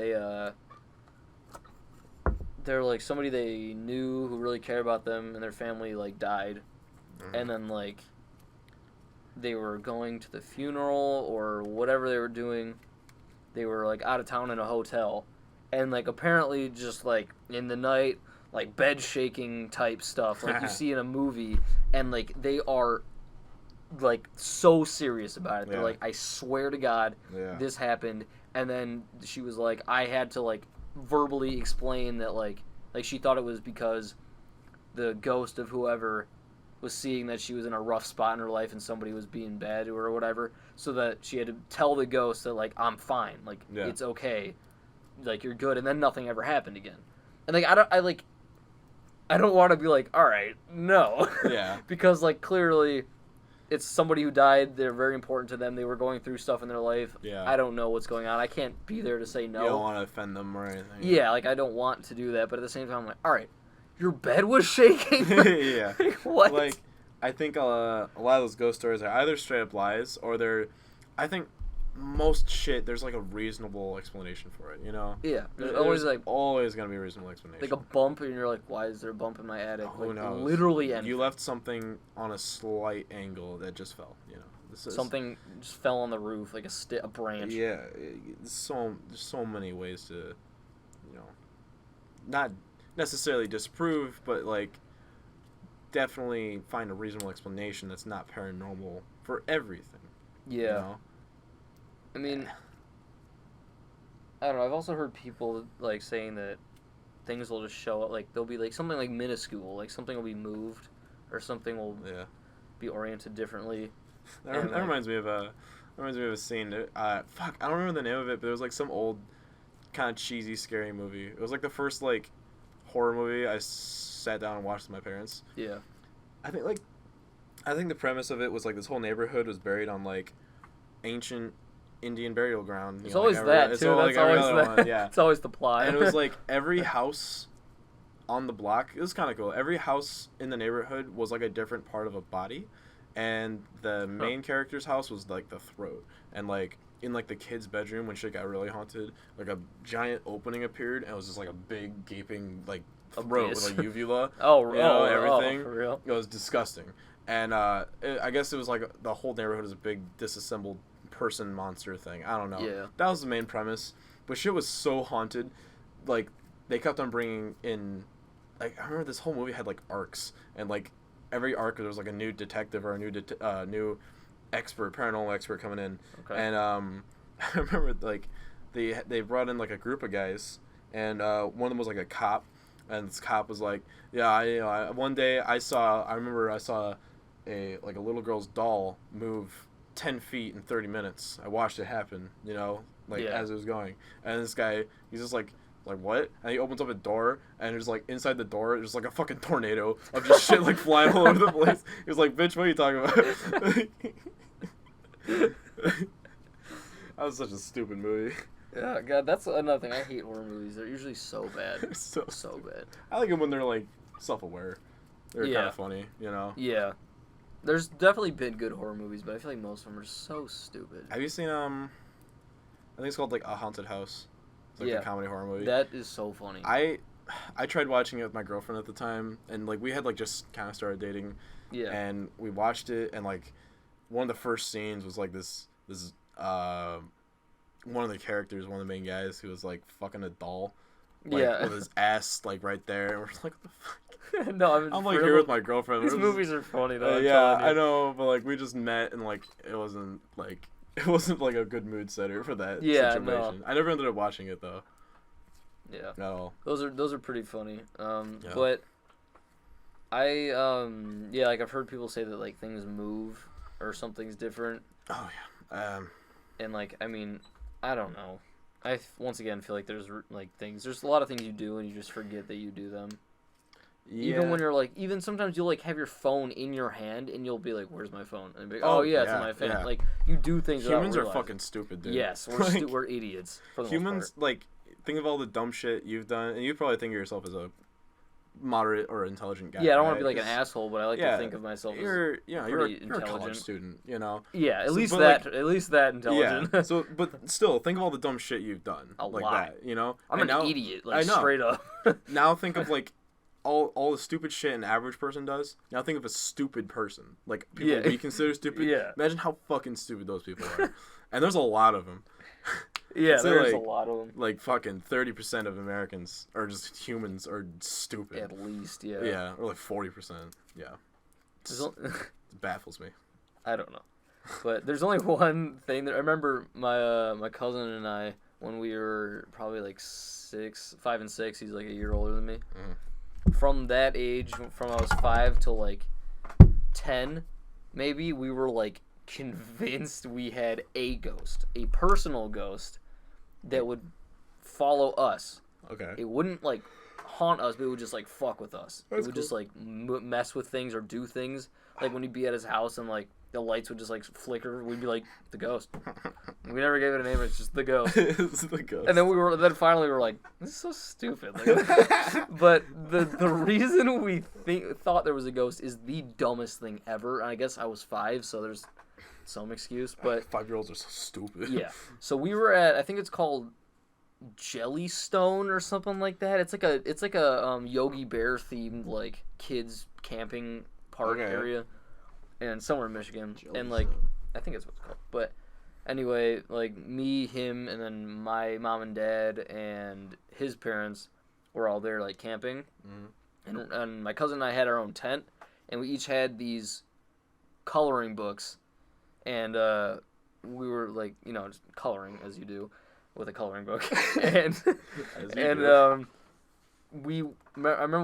they're, like, somebody they knew who really cared about them and their family, like, died. Mm-hmm. And then, like... they were going to the funeral or whatever they were doing. They were, like, out of town in a hotel. And, like, apparently just, like, in the night, like, bed shaking type stuff like you see in a movie. And, like, they are, like, so serious about it. They're like, I swear to God, this happened. And then she was like, I had to, like, verbally explain that, like she thought it was because the ghost of whoever... was seeing that she was in a rough spot in her life and somebody was being bad to her or whatever, so that she had to tell the ghost that, like, I'm fine, like, it's okay, like, you're good, and then nothing ever happened again. And, like, I don't want to be like, all right, no. Yeah. Because, like, clearly it's somebody who died, they're very important to them, they were going through stuff in their life. Yeah. I don't know what's going on. I can't be there to say no. You don't want to offend them or anything. Yeah, like, I don't want to do that, but at the same time, I'm like, all right, your bed was shaking? Yeah. Like, what? Like, I think a lot of those ghost stories are either straight up lies or they're... I think most shit, there's like a reasonable explanation for it, you know? Yeah, There's always gonna be a reasonable explanation. Like a bump, and you're like, why is there a bump in my attic? Who knows? Literally anything. You left something on a slight angle that just fell, you know? Something just fell on the roof, like a branch. Yeah, there's so many ways to, you know, not necessarily disprove, but like definitely find a reasonable explanation that's not paranormal for everything. Yeah. You know? I mean, I don't know. I've also heard people like saying that things will just show up. Like they'll be like something like minuscule, like something will be moved, or something will be oriented differently. That reminds me of a scene. Fuck, I don't remember the name of it, but it was like some old, kind of cheesy, scary movie. It was like the first like horror movie I sat down and watched with my parents. Yeah. I think the premise of it was like this whole neighborhood was buried on like ancient Indian burial ground. It's always that too. That's always that. Yeah. It's always the plot. And it was like every house on the block. It was kind of cool. Every house in the neighborhood was like a different part of a body, and the main character's house was like the throat. And like in like the kid's bedroom when shit got really haunted, like a giant opening appeared, and it was just like a big gaping like throat with like uvula. Everything. For real? It was disgusting. And I guess it was like the whole neighborhood is a big disassembled person monster thing. I don't know. Yeah. That was the main premise. But shit was so haunted. Like, they kept on bringing in... Like, I remember this whole movie had, like, arcs. And, like, every arc there was, like, a new detective or a new expert, paranormal expert coming in. Okay. And I remember, like, they brought in, like, a group of guys. And one of them was, like, a cop. And this cop was like, yeah, one day I saw a little girl's doll move 10 feet in 30 minutes. I watched it happen, you know, as it was going. And this guy, he's just like what? And he opens up a door, and there's like inside the door, there's like a fucking tornado of just shit like flying all over the place. He was like, bitch, what are you talking about? That was such a stupid movie. Yeah, God, that's another thing. I hate horror movies. They're usually so bad. so bad. I like them when they're like self-aware. They're kind of funny, you know? Yeah. There's definitely been good horror movies, but I feel like most of them are so stupid. Have you seen, I think it's called, like, A Haunted House. It's, like, a comedy horror movie. That is so funny. I tried watching it with my girlfriend at the time, and, like, we had, like, just kind of started dating. Yeah. And we watched it, and, like, one of the first scenes was, like, this one of the characters, one of the main guys, who was, like, fucking a doll. Like, with his ass, like, right there. And we're like, what the fuck? No, I'm like here with my girlfriend. These movies are funny though. Yeah, I know, but like we just met and like it wasn't like a good mood setter for that situation. No. I never ended up watching it though. Yeah. At all. Those are pretty funny. But I like I've heard people say that like things move or something's different. Oh yeah. And like I mean, I don't know. I once again feel like there's like things. There's a lot of things you do and you just forget that you do them. Yeah. Even when you're like, even sometimes you'll like have your phone in your hand and you'll be like, "Where's my phone?" And be like, "Oh yeah, it's in my fan." Yeah. Like you do things. Humans are fucking stupid, dude. Yes, we're idiots. For the humans, like think of all the dumb shit you've done, and you probably think of yourself as a moderate or intelligent guy. Yeah, I don't want to be like an asshole, but I like to think of myself as you're a college student, you know. Yeah, at least that intelligent. Yeah. So, but still, think of all the dumb shit you've done. A like lot. That, you know. I'm an idiot. Like straight up. Now think of like. All the stupid shit an average person does. Now think of a stupid person. Like, people we consider stupid. Yeah. Imagine how fucking stupid those people are. And there's a lot of them. Yeah, there's a lot of them. Like, fucking 30% of Americans, or just humans, are stupid. At least, yeah. Yeah, or like 40%. Yeah. It baffles me. I don't know. But there's only one thing that I remember my cousin and I, when we were probably like 5 and 6, he's like a year older than me. Mm. From that age, from I was 5 to like 10, maybe, we were like convinced we had a ghost, a personal ghost that would follow us. Okay. It wouldn't like haunt us, but it would just like fuck with us. It would just like mess with things or do things. Like when he'd be at his house and like the lights would just like flicker, we'd be like, the ghost. We never gave it a name. It's just the ghost. It's the ghost. And then finally we were like, this is so stupid. Like, but the reason we thought there was a ghost is the dumbest thing ever. And I guess I was 5, so it's some excuse, but 5-year-olds are so stupid. Yeah. So we were at, I think it's called Jellystone or something like that. It's like a Yogi Bear themed like kids camping park area, and somewhere in Michigan. And like I think that's what it's called. But anyway, like me, him, and then my mom and dad and his parents were all there like camping, and my cousin and I had our own tent, and we each had these coloring books, and we were like just coloring as you do with a coloring book, and I remember we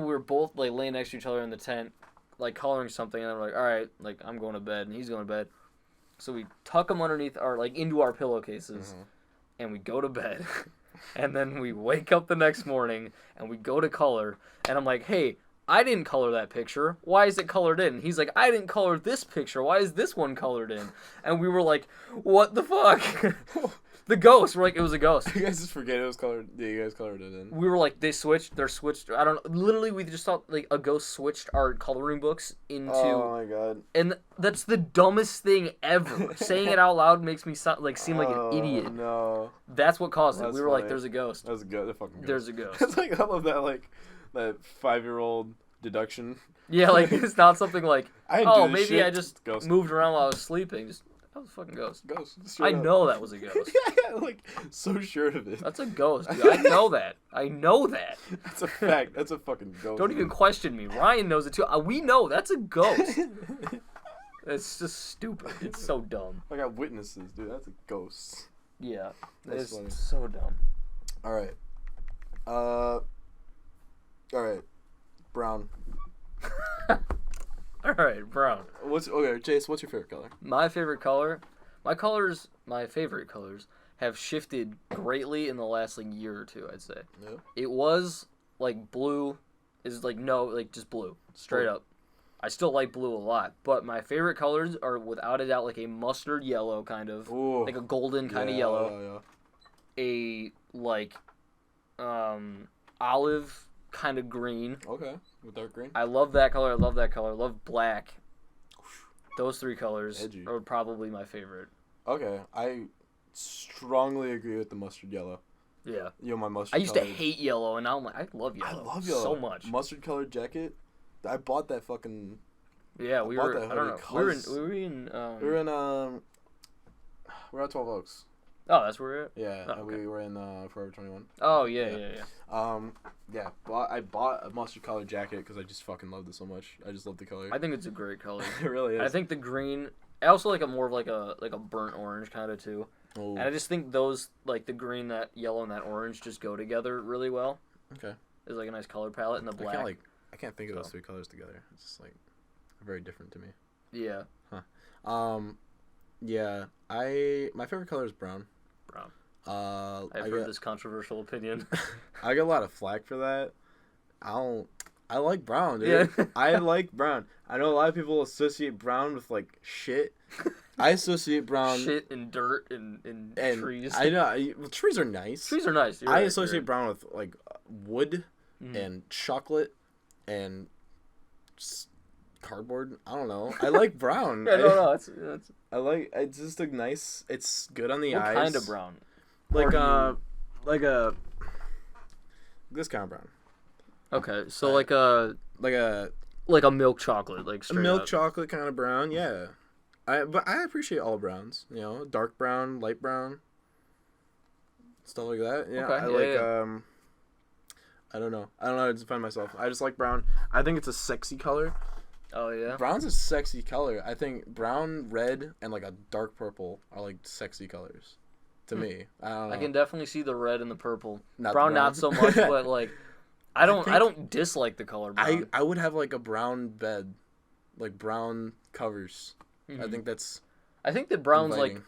were both like laying next to each other in the tent, like coloring something, and I'm like, all right, like I'm going to bed, and he's going to bed. So we tuck them underneath our, like, into our pillowcases, and we go to bed. And then we wake up the next morning, and we go to color, and I'm like, hey, I didn't color that picture. Why is it colored in? He's like, I didn't color this picture. Why is this one colored in? And we were like, what the fuck? The ghost. We're like, it was a ghost. You guys just forget it was colored. Yeah, you guys colored it in. We were like, they're switched. I don't know. Literally, we just thought like a ghost switched our coloring books into. Oh my god. And that's the dumbest thing ever. Saying it out loud makes me seem like an idiot. No. That's what caused it. We were funny. like, there's a ghost. That's a ghost. Fucking ghost. There's a ghost. It's like, I love that, like, that 5-year-old deduction. Yeah, like, it's not something like, maybe shit. I just Ghost. moved around while I was sleeping. That was a fucking ghost. I Up. know that was a ghost. Yeah, like, so sure of it. That's a ghost, dude. I know that. That's a fact. That's a fucking ghost. Don't even question me. Ryan knows it too. We know that's a ghost. It's just stupid. It's so dumb. I got witnesses, dude. That's a ghost. Yeah. That's It's funny. so dumb. All right. Brown. All right, brown. Chase, what's your favorite color? My favorite color? My favorite colors have shifted greatly in the last like year or two, I'd say. Yeah. It was like blue is like just blue, straight up. I still like blue a lot, but my favorite colors are without a doubt like a mustard yellow kind of, like a golden kind of yellow. Yeah. A like olive kind of green. Okay, with dark green. I love that color. I love black. Those three colors Edgy. are probably my favorite. Okay, I strongly agree with the mustard yellow. Yeah. My mustard. I used to hate yellow, and now I'm like, I love yellow. I love yellow so much. Mustard colored jacket. I bought that fucking. Yeah, we were. I don't know. We were in. We're at 12 Oaks. Oh, that's where we're at. Yeah, Oh, and okay. we were in Forever 21. Oh yeah. Yeah. I bought a mustard colored jacket because I just fucking loved it so much. I just love the color. I think it's a great color. It really is. I think the green. I also like a more of like a burnt orange kind of too. Oh. And I just think those like the green, that yellow, and that orange just go together really well. Okay. It's like a nice color palette, and the black. I can't think of those three colors together. It's just like very different to me. Yeah. Yeah. My favorite color is brown. Brown. I've heard this controversial opinion. I get a lot of flack for that. I like brown, dude. Yeah. I like brown. I know a lot of people associate brown with like shit. I associate brown shit and dirt and trees. I know trees are nice. Trees are nice. I associate brown with like wood and chocolate and just cardboard. I don't know. I like brown. I don't know. It's just a nice. It's good on the what eyes. What kind of brown? This kind of brown. Okay, so like a milk chocolate, like straight milk up. chocolate kind of brown, yeah. But I appreciate all browns, dark brown, light brown, stuff like that. Yeah, okay, I don't know how to define myself. I just like brown. I think it's a sexy color. Oh yeah. Brown's a sexy color. I think brown, red, and like a dark purple are like sexy colors to me. I don't know. I can definitely see the red and the purple. Not brown, the brown. not so much, but like I don't dislike the color brown. I would have like a brown bed, like brown covers. Mm-hmm. I think that's. I think that brown's inviting. like.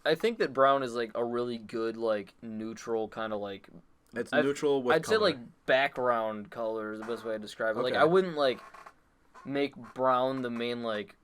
I think that brown is like a really good like neutral kind of like. It's neutral with. I'd color. say like background color is the best way to describe it. Okay. Like I wouldn't like make brown the main like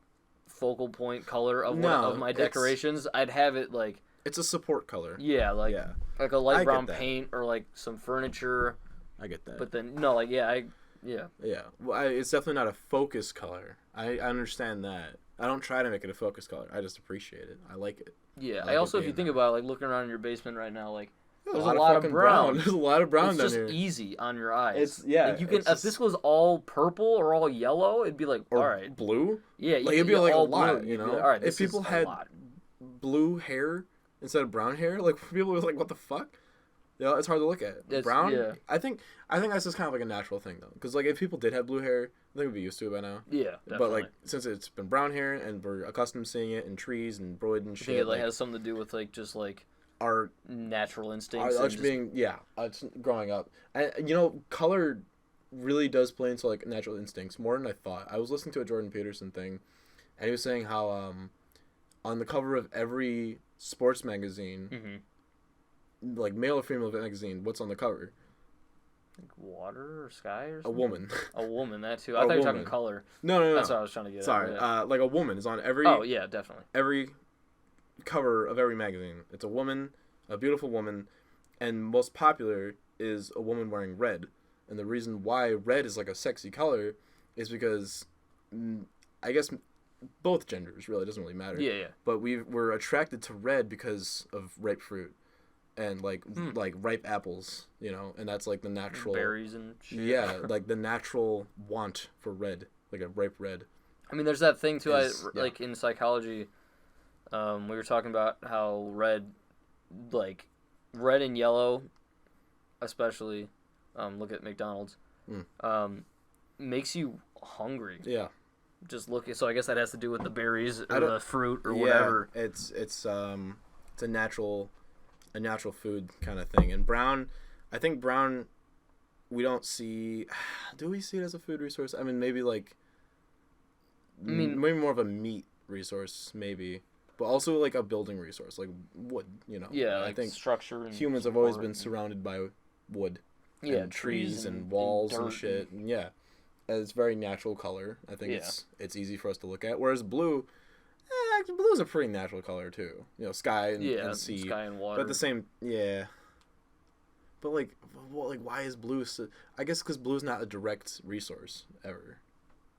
focal point color of my decorations. I'd have it like. It's a support color. Yeah, like a light brown that. paint or like some furniture. I get that. But then no, like yeah, Yeah. Yeah. Well, it's definitely not a focus color. I understand that. I don't try to make it a focus color. I just appreciate it. I like it. Yeah. I like also, it if you being think about it, like looking around in your basement right now, like there's a lot of fucking brown. There's a lot of brown down here. It's just easy on your eyes. It's like you can if this was all purple or all yellow, it'd be like all right. Blue. Yeah. Like it'd be like all a lot. blue. You know. Like, all right. If people had blue hair instead of brown hair, like people was like, what the fuck? Yeah, it's hard to look at. Brown. Yeah. I think that's just kind of like a natural thing though, because like if people did have blue hair, I think we'd be used to it by now. Yeah, definitely. But like since it's been brown hair and we're accustomed to seeing it in trees and wood and shit, I think it like has something to do with like just like our natural instincts. It's growing up, and you know, color really does play into like natural instincts more than I thought. I was listening to a Jordan Peterson thing, and he was saying how on the cover of every sports magazine. Mm-hmm. Like male or female magazine, what's on the cover? Like water or sky or something? A woman. A woman, that too. I thought you were talking color. No. That's what I was trying to get Sorry. at. Yeah. Like a woman is on every... Oh, yeah, definitely. Every cover of every magazine. It's a woman, a beautiful woman, and most popular is a woman wearing red. And the reason why red is like a sexy color is because, I guess, both genders, really, it doesn't really matter. Yeah. But we're attracted to red because of ripe fruit. And like ripe apples, you know, and that's like the natural berries and shit. Yeah, like the natural want for red, like a ripe red. I mean, there's that thing too. Like in psychology, we were talking about how red and yellow, especially, look at McDonald's, makes you hungry. Yeah. Just look. So I guess that has to do with the berries or the fruit or whatever. It's a natural food kind of thing. And brown, I think brown, we don't see. Do we see it as a food resource? I mean, maybe maybe more of a meat resource, maybe, but also like a building resource, like wood. You know. Yeah, I think structure. And humans have always been surrounded by wood. Yeah, and trees and walls and shit. And yeah, it's very natural color. I think it's easy for us to look at. Whereas blue. Blue is a pretty natural color too. You know, sky and sea. Sky and water. But the same, yeah. But why is blue? I guess because blue is not a direct resource ever.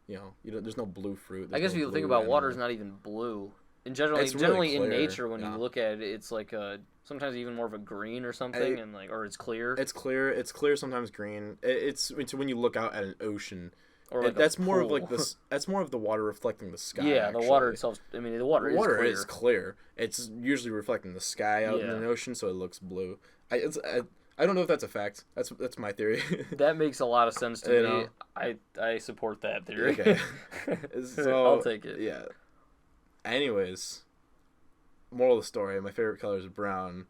You know, there's no blue fruit. I guess if you think about water, is not even blue. In generally really in nature, when you look at it, it's like sometimes even more of a green or something, or it's clear. It's clear. It's clear. Sometimes green. It's when you look out at an ocean. Or like that's more of like this. That's more of the water reflecting the sky. Yeah, the water itself. I mean, the water is clear. It's usually reflecting the sky out in an ocean, so it looks blue. I don't know if that's a fact. That's my theory. That makes a lot of sense to me. I support that theory. Okay, so I'll take it. Yeah. Anyways, moral of the story: my favorite color is brown.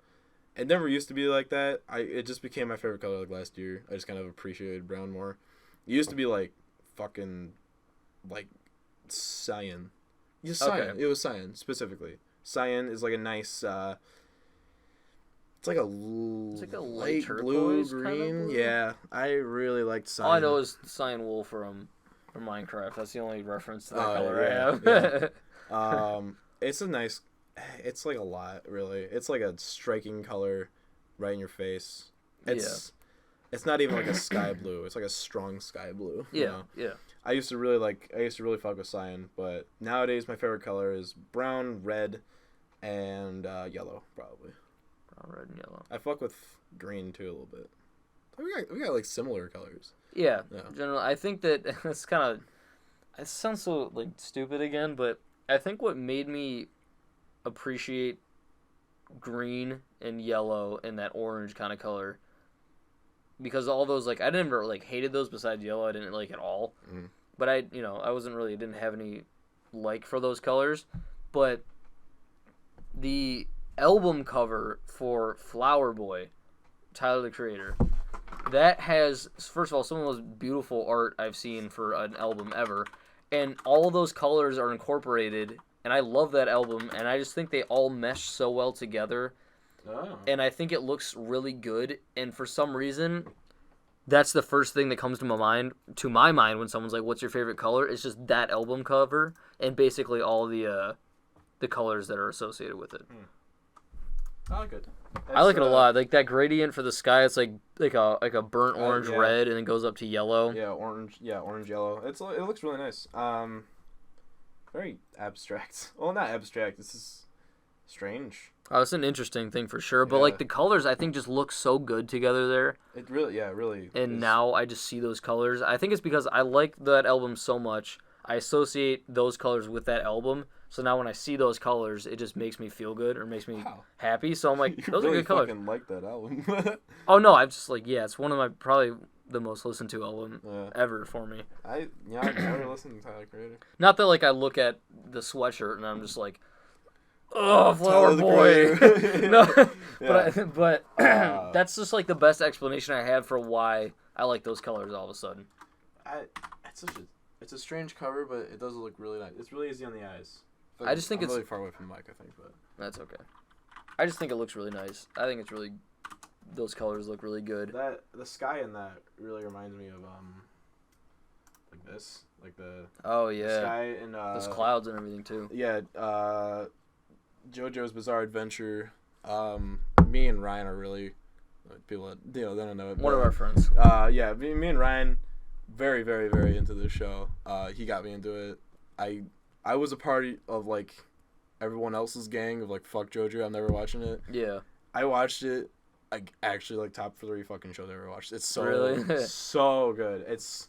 It never used to be like that. It just became my favorite color like last year. I just kind of appreciated brown more. It used to be like fucking like cyan. Yeah, cyan. Okay. It was cyan specifically. Cyan is like a nice it's like a light blue green. Kind of blue? Yeah, I really liked cyan. All I know is cyan wool from Minecraft. That's the only reference to that color I have. It's like a lot, really. It's like a striking color right in your face. It's not even like a sky blue. It's like a strong sky blue. Yeah, you know? Yeah. I used to really fuck with cyan, but nowadays my favorite color is brown, red, and yellow, probably. Brown, red, and yellow. I fuck with green too a little bit. We got like similar colors. Yeah. Generally, I think that it's kind of. It sounds so like stupid again, but I think what made me appreciate green and yellow and that orange kind of color. Because all those, like, I never, like, hated those besides yellow. I didn't like at all. Mm. But I didn't have any like for those colors. But the album cover for Flower Boy, Tyler, the Creator, that has, first of all, some of the most beautiful art I've seen for an album ever. And all of those colors are incorporated. And I love that album. And I just think they all mesh so well together. Oh. And I think it looks really good. And for some reason, that's the first thing that comes to my mind when someone's like, "What's your favorite color?" It's just that album cover and basically all the colors that are associated with it. I like it. I like it a lot. Like that gradient for the sky, it's like a burnt orange red, and it goes up to yellow. Yeah, orange yellow. It looks really nice. Very abstract. Well, not abstract. This is strange. Oh, it's an interesting thing for sure. But like the colors, I think just look so good together there. It really. And now I just see those colors. I think it's because I like that album so much. I associate those colors with that album. So now when I see those colors, it just makes me feel good or makes me happy. So I'm like, those are good colors. You fucking like that album. Oh, no, I'm just like, it's one of my, probably the most listened to album ever for me. I've never listened to Tyler Creator. Not that, like, I look at the sweatshirt and I'm just like, oh, Flower Boy. No, but that's just, like, the best explanation I had for why I like those colors all of a sudden. It's a strange cover, but it does look really nice. It's really easy on the eyes. I just think I'm really far away from the mic, I think, but that's okay. I just think it looks really nice. I think it's really, those colors look really good. The sky in that really reminds me of like this, like the sky and those clouds and everything too. Yeah, JoJo's Bizarre Adventure. Me and Ryan are really people that they don't know it. One of our friends. Me and Ryan, very very very into this show. He got me into it. I was a part of, like, everyone else's gang of, like, fuck JoJo. I'm never watching it. Yeah. I watched it, like, actually, like, top 3 fucking shows I ever watched. It's so, really? So good. It's,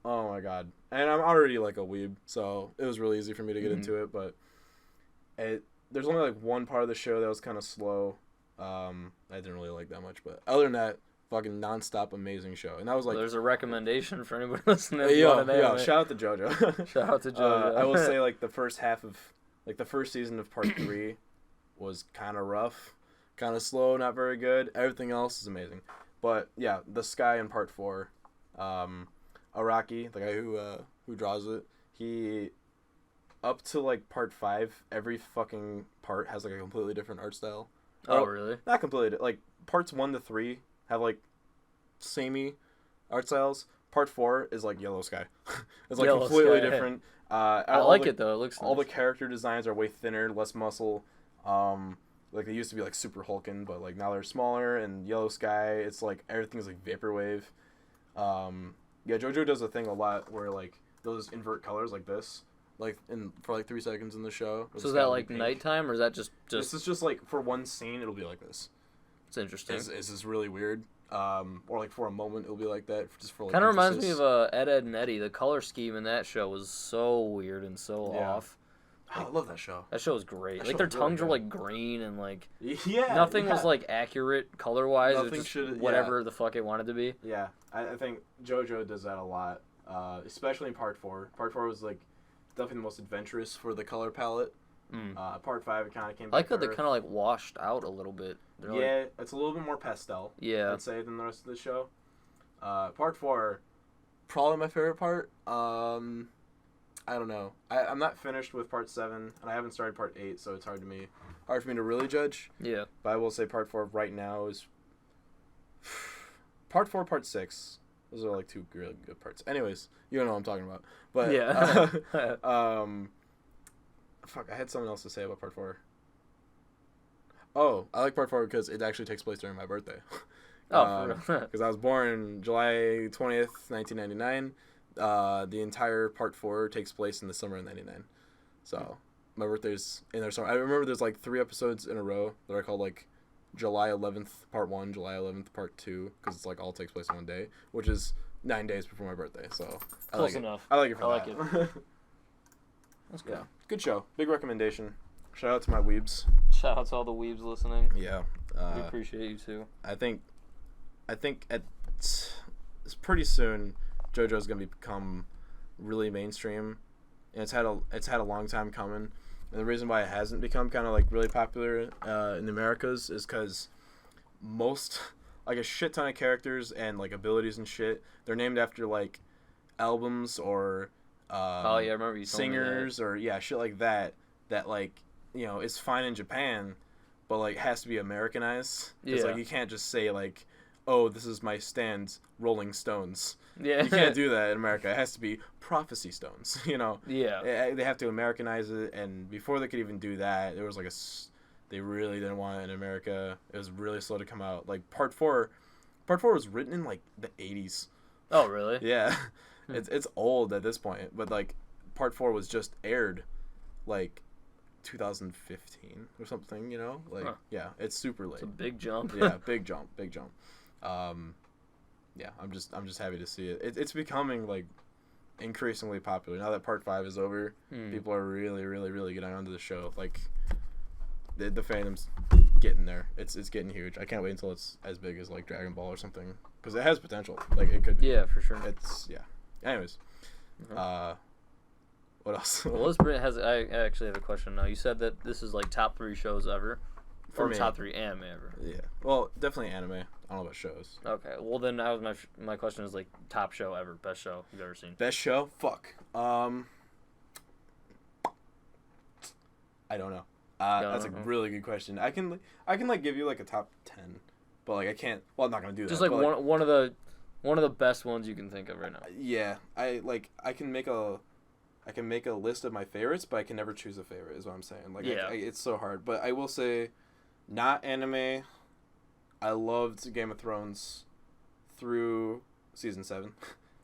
oh, my God. And I'm already, like, a weeb, so it was really easy for me to get into it, but there's only, like, one part of the show that was kind of slow. I didn't really like that much, but other than that, fucking nonstop amazing show. And that was like, there's a recommendation for anybody listening. Shout out to JoJo. Shout out to JoJo. I will say, like, the first half of, like, the first season of part 3 was kind of rough, kind of slow, not very good. Everything else is amazing. But yeah, the sky in part 4, Araki, the guy who draws it, he up to, like, part 5, every fucking part has, like, a completely different art style. Oh, really? Not completely. Like, parts 1 to 3 have, like, samey art styles. Part 4 is, like, yellow sky. It's, like, Yellow completely sky, different. I like it, though. It looks all nice. the character designs are way thinner, less muscle. Like, they used to be, like, super hulking, but, like, now they're smaller. And yellow sky, it's, like, everything's, like, vaporwave. JoJo does a thing a lot where, like, they'll just invert colors like this. Like, for, like, 3 seconds in the show. So is that, like, nighttime, or is that just... This is just, like, for one scene, it'll be like this. It's interesting. It's just really weird. Or, like, for a moment, it'll be like that. Just for, like, kind of reminds me of Ed, Ed, and Eddie. The color scheme in that show was so weird and so off. Like, I love that show. That show was great. Like, their tongues were, like, green and, like... Yeah. Nothing was, like, accurate color-wise. It was just whatever the fuck it wanted to be. Yeah. I think JoJo does that a lot. Especially in part 4. Part 4 was, like, definitely the most adventurous for the color palette. Part 5, it kind of came back. I like how they kind of, like, washed out a little bit. They're it's a little bit more pastel. Yeah. I'd say, than the rest of the show. Part 4, probably my favorite part. I don't know. I'm not finished with part 7, and I haven't started part 8, so it's hard for me to really judge. Yeah. But I will say part 4 right now is part 4, part 6. Those are, like, 2 really good parts. Anyways, you don't know what I'm talking about. But fuck, I had something else to say about part 4. Oh, I like part 4 because it actually takes place during my birthday. Because I was born July 20th, 1999. The entire part 4 takes place in the summer of 99. So my birthday's in there somewhere. I remember there's, like, 3 episodes in a row that are called, like, July 11th part 1, July 11th part 2, because it's, like, all takes place in one day, which is 9 days before my birthday. So close enough. I like it for that. I like it. That's good. Yeah. Good show. Big recommendation. Shout out to my weebs. Shout out to all the weebs listening. Yeah. We appreciate you too. I think it's pretty soon JoJo's gonna become really mainstream, and it's had a long time coming. And the reason why it hasn't become kind of, like, really popular in the Americas is because most, like, a shit ton of characters and, like, abilities and shit, they're named after, like, albums or I remember you singers or shit like that, like, you know, is fine in Japan, but, like, has to be Americanized. Because, like, you can't just say, like, oh, this is my stand, Rolling Stones. Yeah. You can't do that in America. It has to be Prophecy Stones, you know? Yeah. They have to Americanize it, and before they could even do that, there was, like, They really didn't want it in America. It was really slow to come out. Like Part 4 was written in like the 80s. Oh, really? Yeah. It's old at this point, but like Part 4 was just aired like 2015 or something, you know? Like yeah, it's super late. It's a big jump. Yeah, big jump. Yeah, I'm just happy to see it. It's becoming like increasingly popular. Now that Part 5 is over, people are really, really, really getting onto the show. Like the fandom's getting there. It's getting huge. I can't wait until it's as big as like Dragon Ball or something, because it has potential. Like it could be. Yeah, for sure. It's Anyways, what else? Well, I actually have a question now. You said that this is like top 3 shows ever, or top 3 anime ever. Yeah. Well, definitely anime. I don't know about shows. Okay. Well, then my question is like top show ever, best show you've ever seen. Best show? Fuck. I don't know. That's a really good question. I can like give you like a top 10, but like I can't. Well, I'm not gonna do that. Just like one of the best ones you can think of right now. Yeah, I can make a list of my favorites, but I can never choose a favorite. Is what I'm saying. Like it's so hard. But I will say, not anime. I loved Game of Thrones through season 7.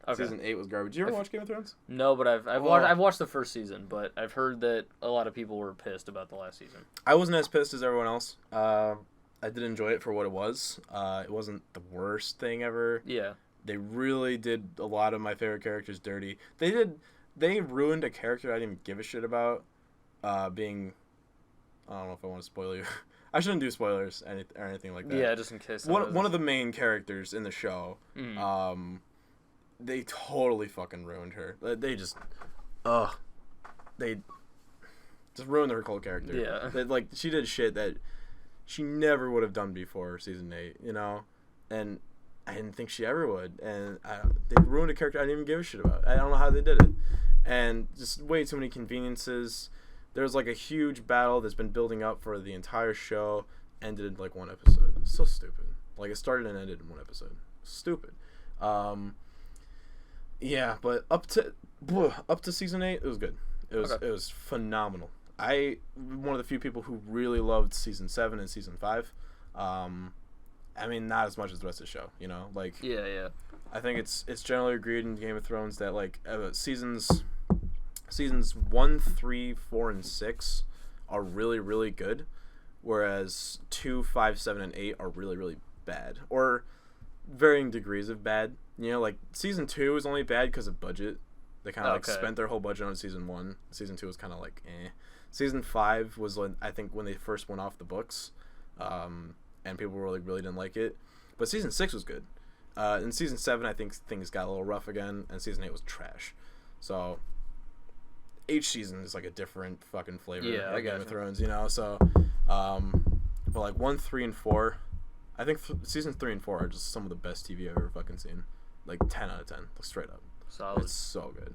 Okay. Season 8 was garbage. Did you ever watch Game of Thrones? No, but I've watched the first season, but I've heard that a lot of people were pissed about the last season. I wasn't as pissed as everyone else. I did enjoy it for what it was. It wasn't the worst thing ever. Yeah. They really did a lot of my favorite characters dirty. They ruined a character I didn't give a shit about. Being, I don't know if I want to spoil you. I shouldn't do spoilers or anything like that. Yeah, just in case. One of the main characters in the show. They totally fucking ruined her. They just ruined her whole character. Yeah. She did shit that she never would have done before season 8, you know? And I didn't think she ever would. And they ruined a character I didn't even give a shit about. I don't know how they did it. And just way too many conveniences. There's like a huge battle that's been building up for the entire show. Ended in like one episode. It's so stupid. Like it started and ended in one episode. Stupid. Yeah, but up to season 8, it was good. It was phenomenal. One of the few people who really loved season 7 and season 5. I mean, not as much as the rest of the show, you know. Like yeah. I think it's generally agreed in Game of Thrones that like seasons 1, 3, 4, and 6 are really, really good, whereas 2, 5, 7, and 8 are really, really bad, or varying degrees of bad. You know, like season 2 is only bad because of budget. They kind of spent their whole budget on season 1. Season 2 was kind of like eh. Season 5 was I think when they first went off the books, and people really didn't like it. But season 6 was good. In season 7, I think things got a little rough again, and season 8 was trash. So each season is like a different fucking flavor of Game of Thrones, you know. So, but like 1, 3, and 4, I think seasons 3 and 4 are just some of the best TV I've ever fucking seen. Like 10 out of 10, like straight up. Solid. It's so good.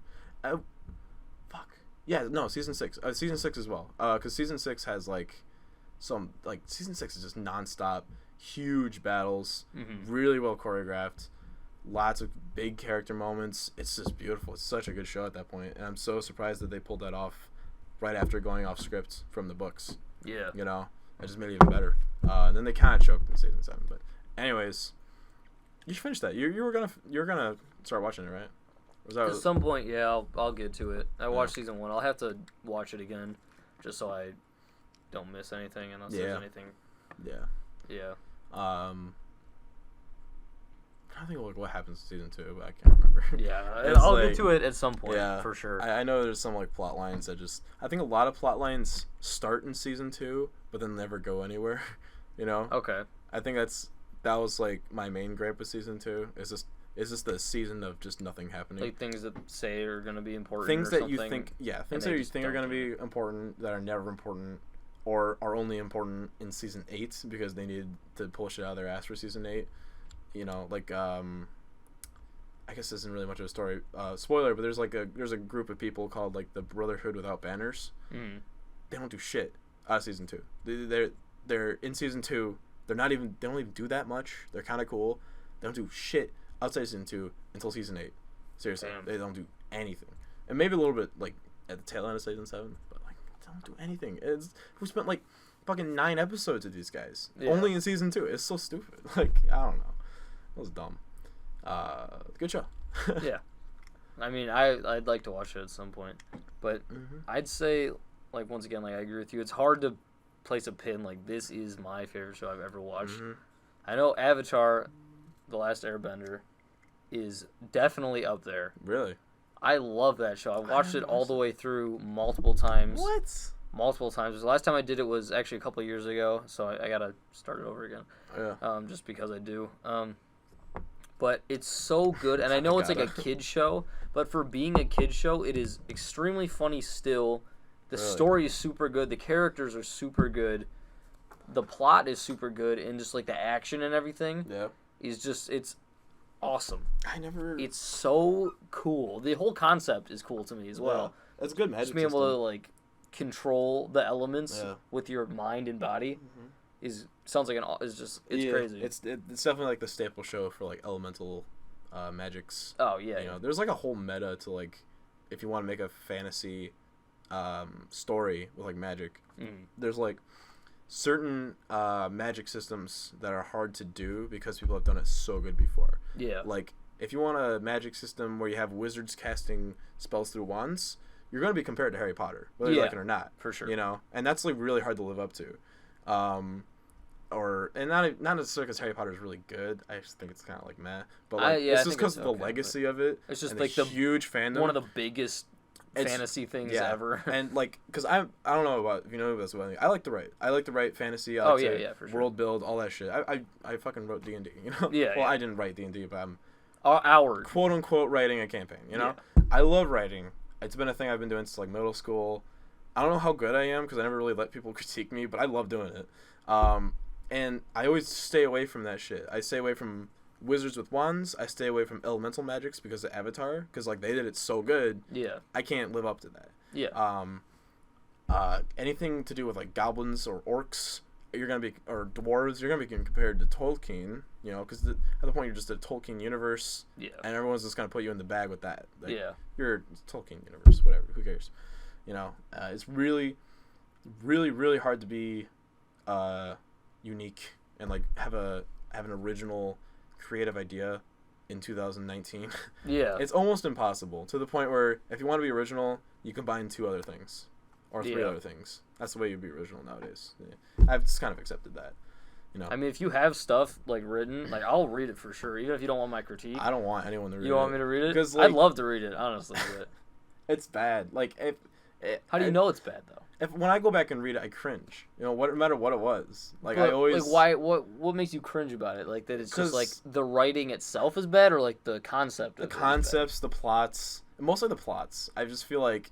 Fuck. Yeah, no, season 6. Season 6 as well. Because season 6 has like season 6 is just nonstop, huge battles, really well choreographed, lots of big character moments. It's just beautiful. It's such a good show at that point, and I'm so surprised that they pulled that off right after going off script from the books. Yeah. You know, it just made it even better. And then they kind of choked in season 7, but anyways, you should finish that. You were gonna start watching it, right? At some point, yeah, I'll get to it. I watched season 1. I'll have to watch it again, just so I don't miss anything unless there's anything. Yeah. I don't think like what happens in season 2, but I can't remember. Yeah, I'll get to it at some point. Yeah, for sure. I know there's some like plot lines that I think a lot of plot lines start in season 2, but then never go anywhere. You know? Okay. I think that was like my main gripe with season 2. Is just the season of just nothing happening. Like things that say are gonna be important. Things that you think, things that you think are gonna be important that are never important, or are only important in season 8 because they needed to pull shit out of their ass for season 8. You know, like I guess this isn't really much of a story spoiler, but there's a group of people called like the Brotherhood Without Banners. They don't do shit out of season 2. They're in season 2. They don't even do that much. They're kind of cool. They don't do shit outside season 2 until season 8. Seriously. Damn. They don't do anything. And maybe a little bit like at the tail end of season 7, but like they don't do anything. We spent like fucking 9 episodes of these guys. Yeah. Only in season 2. It's so stupid. Like, I don't know. It was dumb. Good show. Yeah. I mean, I'd like to watch it at some point. But I'd say, like, once again, like, I agree with you. It's hard to place a pin. Like, this is my favorite show I've ever watched. I know Avatar, The Last Airbender, is definitely up there. Really? I love that show. I watched it all the way through multiple times. What? Multiple times. The last time I did it was actually a couple of years ago, so I gotta start it over again. Yeah. Just because I do. But it's so good, and I know it's like a kid's show, but for being a kid's show, it is extremely funny still. The story is super good. The characters are super good. The plot is super good, and just like the action and everything is just, it's awesome. It's so cool. The whole concept is cool to me as well. Yeah. It's good magic just being able to like control the elements with your mind and body sounds like it's crazy. It's definitely like the staple show for like elemental magics. Oh yeah. You know, there's like a whole meta to like if you want to make a fantasy story with like magic. There's like certain magic systems that are hard to do because people have done it so good before. Yeah. Like if you want a magic system where you have wizards casting spells through wands, you're going to be compared to Harry Potter, whether you like it or not. For sure. You know, and that's like really hard to live up to. Not necessarily because Harry Potter is really good. I just think it's kind of like meh. But like, it's just because of the legacy of it. It's just and like the huge fandom. One of the biggest fantasy things ever. And like, because I don't know about if you know this, but I like to write. I like to write fantasy. I like for sure. World build, all that shit. I fucking wrote D&D. You know. Yeah. Well, I didn't write D&D, but I'm quote unquote writing a campaign. You know. Yeah. I love writing. It's been a thing I've been doing since like middle school. I don't know how good I am because I never really let people critique me, but I love doing it. And I always stay away from that shit. I stay away from wizards with wands. I stay away from elemental magics because of Avatar, because like they did it so good. Yeah. I can't live up to that. Yeah. Anything to do with like goblins or orcs, or dwarves, you're gonna be compared to Tolkien. You know, because at the point you're just a Tolkien universe. Yeah. And everyone's just gonna put you in the bag with that. Like, yeah. You're Tolkien universe, whatever. Who cares? You know, it's really, really, really hard to be unique and like have an original creative idea in 2019. Yeah. It's almost impossible, to the point where if you want to be original, you combine 2 other things or 3 other things. That's the way you'd be original nowadays. Yeah. I've just kind of accepted that. You know. I mean, if you have stuff like written, like I'll read it for sure, even if you don't want my critique. I don't want anyone to read it. You want me to read it? Because like, I'd love to read it, honestly. But it's bad. Like how do you know it's bad though? When I go back and read it, I cringe. You know, no matter what it was. Like I always. Like why? What makes you cringe about it? Like that it's just like the writing itself is bad, or like the concept. The concepts, the plots, mostly the plots. I just feel like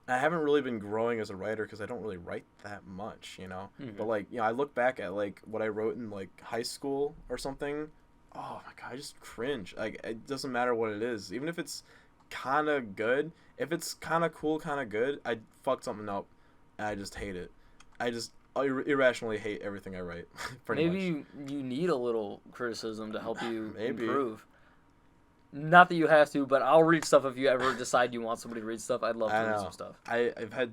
I haven't really been growing as a writer because I don't really write that much. You know, but like I look back at like what I wrote in like high school or something. Oh my god, I just cringe. Like it doesn't matter what it is, even if it's kind of good. If it's kind of cool, kind of good, I fucked something up, and I just hate it. I just irrationally hate everything I write. Maybe you need a little criticism to help you improve. Not that you have to, but I'll read stuff if you ever decide you want somebody to read stuff. I'd love to read some stuff. I've had,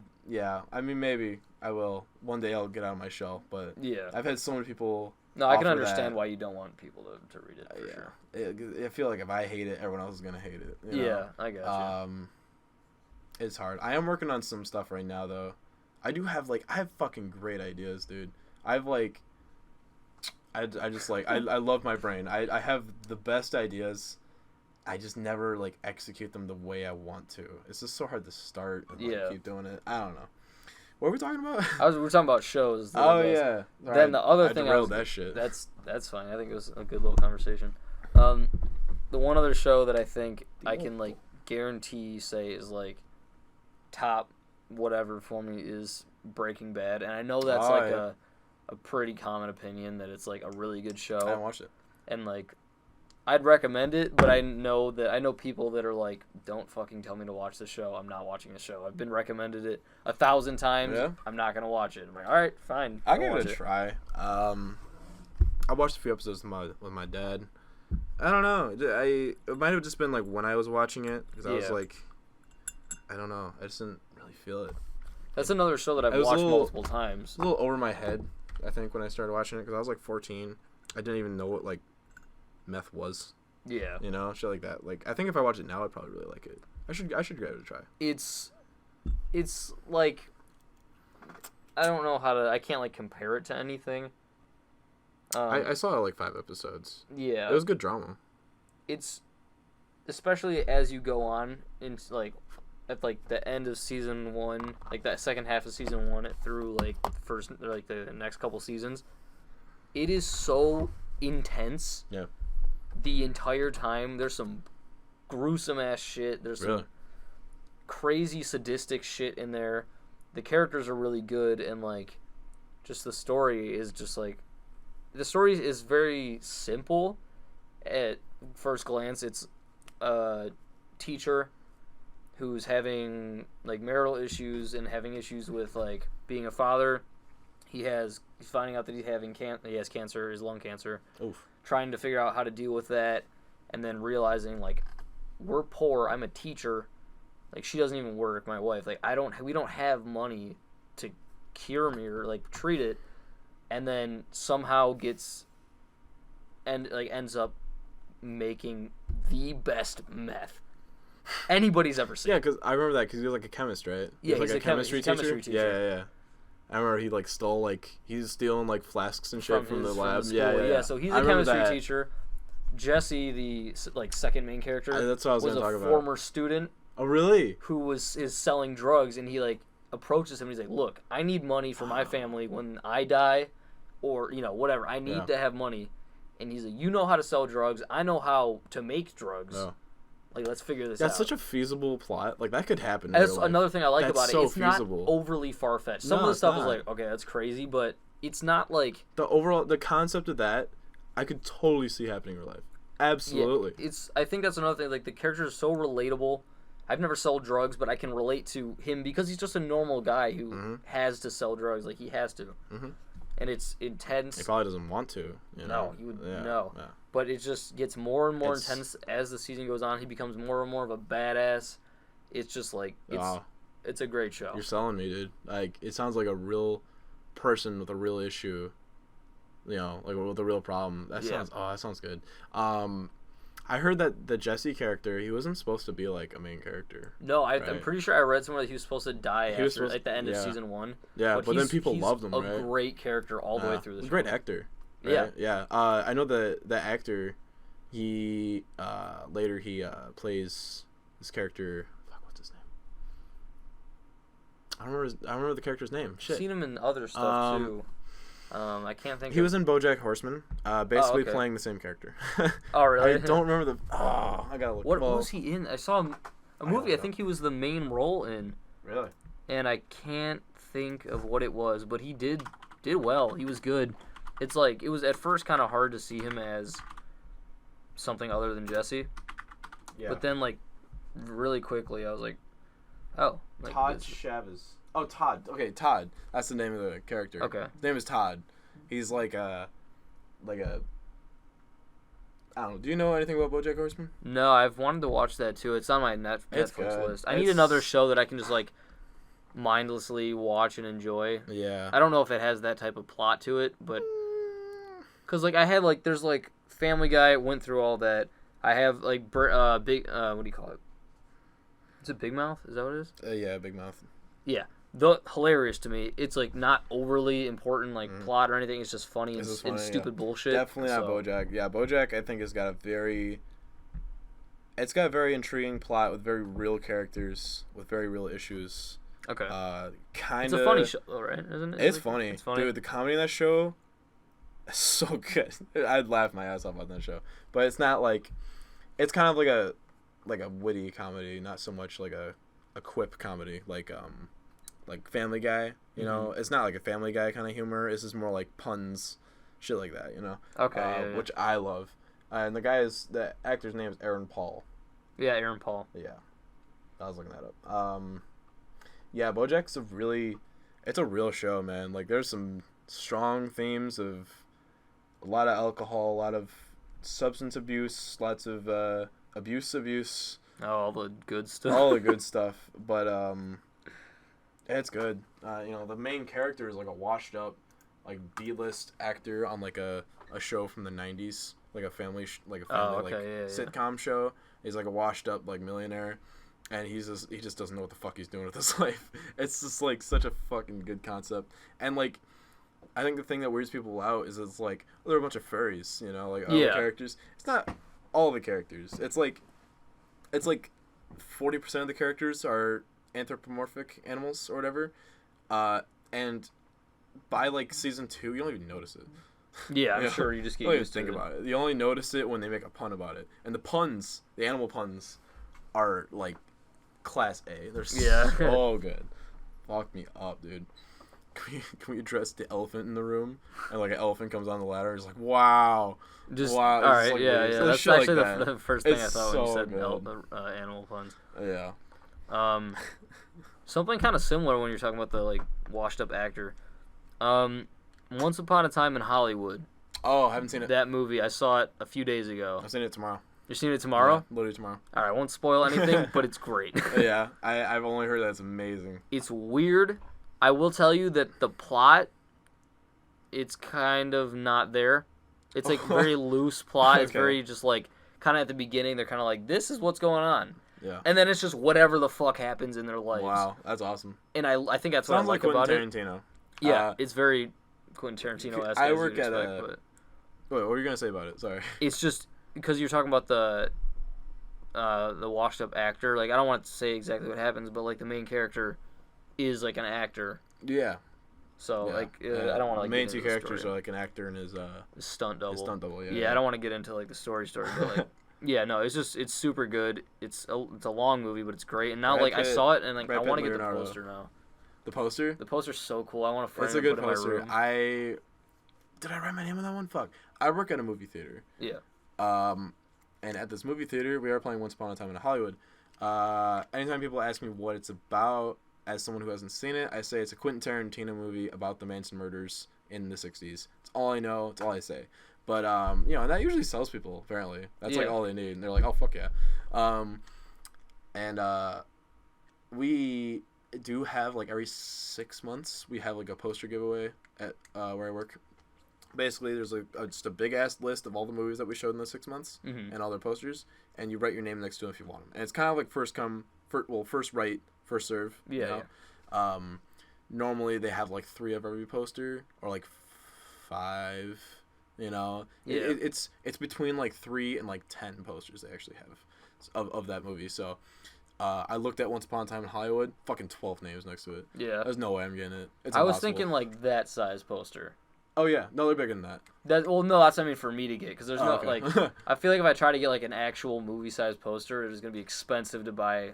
I mean, maybe I will. One day I'll get out of my shell, but I've had so many people. No, I can understand why you don't want people to read it, for sure. I feel like if I hate it, everyone else is going to hate it. You know? I got you. It's hard. I am working on some stuff right now, though. I have fucking great ideas, dude. I love my brain. I have the best ideas. I just never, like, execute them the way I want to. It's just so hard to start and, keep doing it. I don't know. What were we talking about? We're talking about shows. Oh, yeah. Then the other thing that shit. That's fine. I think it was a good little conversation. The one other show that I think I can, like, guarantee say is, like, top whatever for me is Breaking Bad. And I know that's, a pretty common opinion that it's, like, a really good show. I haven't watched it. And, like, I'd recommend it, but I know people that are like, don't fucking tell me to watch the show. I'm not watching the show. I've been recommended it 1,000 times. Yeah? I'm not gonna watch it. I'm like, all right, fine. I'll give it a try. I watched a few episodes with my dad. I don't know. It might have just been like when I was watching it because I was like, I don't know. I just didn't really feel it. That's another show that I've watched multiple times. A little over my head, I think, when I started watching it, because I was like 14. I didn't even know what like meth was. Yeah. You know, shit like that. Like, I think if I watch it now, I'd probably really like it. I should give it a try. It's like, I don't know how to. I can't like compare it to anything. I saw like 5 episodes. Yeah. It was good drama. It's, especially as you go on into like, at like the end of season 1, like that second half of season 1 through like the next couple seasons, it is so intense. Yeah. The entire time, there's some gruesome ass shit. There's some crazy sadistic shit in there. The characters are really good, and like, just the story is just like, the story is very simple. At first glance, it's a teacher who's having like marital issues and having issues with like being a father. He's finding out that he has cancer, his lung cancer. Oof. Trying to figure out how to deal with that, and then realizing like, we're poor. I'm a teacher. Like, she doesn't even work, my wife. Like, we don't have money to cure me or like treat it, and then somehow ends up making the best meth anybody's ever seen. Yeah, because I remember that, because he was like a chemist, right? Yeah, he's like a chemistry teacher. Yeah. I remember he like stole like he's stealing like flasks and shit from the lab. Yeah. So he's a chemistry teacher. Jesse, the like second main character, that's what I was gonna talk about. Was a former student. Oh, really? Who is selling drugs, and he like approaches him and he's like, "Look, I need money for my family when I die, or whatever. I need to have money." And he's like, "You know how to sell drugs. I know how to make drugs. Like, let's figure this out." That's such a feasible plot. Like, that could happen. That's another thing I like about it. It's feasible. Not overly far fetched. Some of the stuff is like, okay, that's crazy, but it's not like the concept of that. I could totally see happening in real life. Absolutely. Yeah, I think that's another thing. Like, the character is so relatable. I've never sold drugs, but I can relate to him because he's just a normal guy who has to sell drugs. Like, he has to. Mm-hmm. And it's intense. He probably doesn't want to. No, he would no. Yeah. But it just gets more and more intense as the season goes on. He becomes more and more of a badass. It's just like it's a great show. You're selling me, dude. Like, it sounds like a real person with a real issue. Like with a real problem. That sounds good. I heard that the Jesse character, he wasn't supposed to be like a main character. No, I'm pretty sure I read somewhere that he was supposed to die after at the end of season 1. Yeah, but then people loved him. He's a great character all the way through the show. Great actor. Right? Yeah. I know the actor. He later he plays this character. Fuck, what's his name? I don't remember the character's name. Shit. I've seen him in other stuff too. I can't think. He was in BoJack Horseman, basically playing the same character. Oh, really? I don't remember the. Oh, I gotta look. What was he in? I saw a movie. I think he was the main role in. Really? And I can't think of what it was, but he did well. He was good. It's like, it was at first kind of hard to see him as something other than Jesse. Yeah. But then, like, really quickly, I was like, oh. Like, Todd Chavez. Oh, Todd. Okay, Todd. That's the name of the character. Okay. His name is Todd. He's like a I don't know. Do you know anything about BoJack Horseman? No, I've wanted to watch that too. It's on my Netflix list. I need another show that I can just like mindlessly watch and enjoy. Yeah. I don't know if it has that type of plot to it, but because like I had like there's like Family Guy went through all that. I have like big what do you call it? Is it Big Mouth? Is that what it is? Yeah, Big Mouth. Yeah. Hilarious to me. It's like not overly important like plot or anything. It's just funny and stupid bullshit. Definitely not BoJack. Yeah, BoJack I think has got a very intriguing plot with very real characters with very real issues. Okay. It's a funny show, though, right? Isn't it? It's funny. It's funny. Dude, the comedy in that show is so good. I'd laugh my ass off on that show. But it's not like it's kind of like a witty comedy, not so much like a quip comedy like Family Guy, you know. It's not like a Family Guy kind of humor. This is more like puns, shit like that, you know. Okay. Which I love. And the actor's name is Aaron Paul. Yeah, Aaron Paul. Yeah, I was looking that up. Yeah, BoJack's it's a real show, man. Like, there's some strong themes of a lot of alcohol, a lot of substance abuse, lots of abuse. Oh, all the good stuff. All the good stuff, but It's good. The main character is like a washed up, like D-list actor on like a show from the '90s, like a family sitcom show. He's like a washed up like millionaire, and he just doesn't know what the fuck he's doing with his life. It's just like such a fucking good concept, and like I think the thing that weirds people out is it's like they're a bunch of furries, like all the characters. It's not all the characters. It's like 40% of the characters are anthropomorphic animals or whatever, and by like season 2 you don't even notice it. Yeah, I'm sure you just get used to it. Think about it. You only notice it when they make a pun about it, and the animal puns are like class A. They're so good. Fuck me up, dude. Can we address the elephant in the room? And like an elephant comes on the ladder. It's like, wow. Wow. All right, like, yeah. That's actually like the first thing I thought so when you said animal puns. Yeah. Something kind of similar when you're talking about the like washed up actor. Once Upon a Time in Hollywood. Oh, I haven't seen it. That movie, I saw it a few days ago. I've seen it tomorrow. You're seeing it tomorrow? Yeah, literally tomorrow. All right, I won't spoil anything, but it's great. Yeah, I've only heard that it's amazing. It's weird. I will tell you that the plot, it's kind of not there. It's like very loose plot. Okay. It's very just like, kind of at the beginning, they're kind of like, this is what's going on. Yeah. And then it's just whatever the fuck happens in their lives. Wow, that's awesome. And I think that's what I like about it. Sounds like Quentin Tarantino. Yeah, it's very Quentin Tarantino-esque. I work at a... Wait, what were you going to say about it? Sorry. It's just, because you're talking about the washed up actor. Like, I don't want to say exactly what happens, but like the main character is like an actor. Yeah. So I don't want to like. The main two characters are like an actor and his stunt double. His stunt double, yeah. Yeah, I don't want to get into like the story, but like, yeah, no, it's super good. It's a long movie, but it's great. And now like I saw it and like I want to get the poster now. The poster? The poster's so cool. I want to frame it. It's a good poster. Did I write my name on that one? Fuck. I work at a movie theater. Yeah. And at this movie theater, we are playing Once Upon a Time in Hollywood. Anytime people ask me what it's about, as someone who hasn't seen it, I say it's a Quentin Tarantino movie about the Manson murders in the 60s. It's all I know. It's all I say. But, and that usually sells people, apparently. That's, like, all they need. And they're like, oh, fuck yeah. We do have, like, every 6 months, we have, like, a poster giveaway at where I work. Basically, there's, like, just a big-ass list of all the movies that we showed in the 6 months and all their posters. And you write your name next to them if you want them. And it's kind of like first write, first serve. Yeah. Normally they have like 3 of every poster or like 5. Yeah. It's between like 3 and like 10 posters they actually have of that movie. So I looked at Once Upon a Time in Hollywood. Fucking 12 names next to it. Yeah. There's no way I'm getting it. It's I impossible. was thinking like that size poster. Oh yeah, no, they're bigger than that. That's what I mean for me to get, because there's like I feel like if I try to get like an actual movie size poster, it's gonna be expensive to buy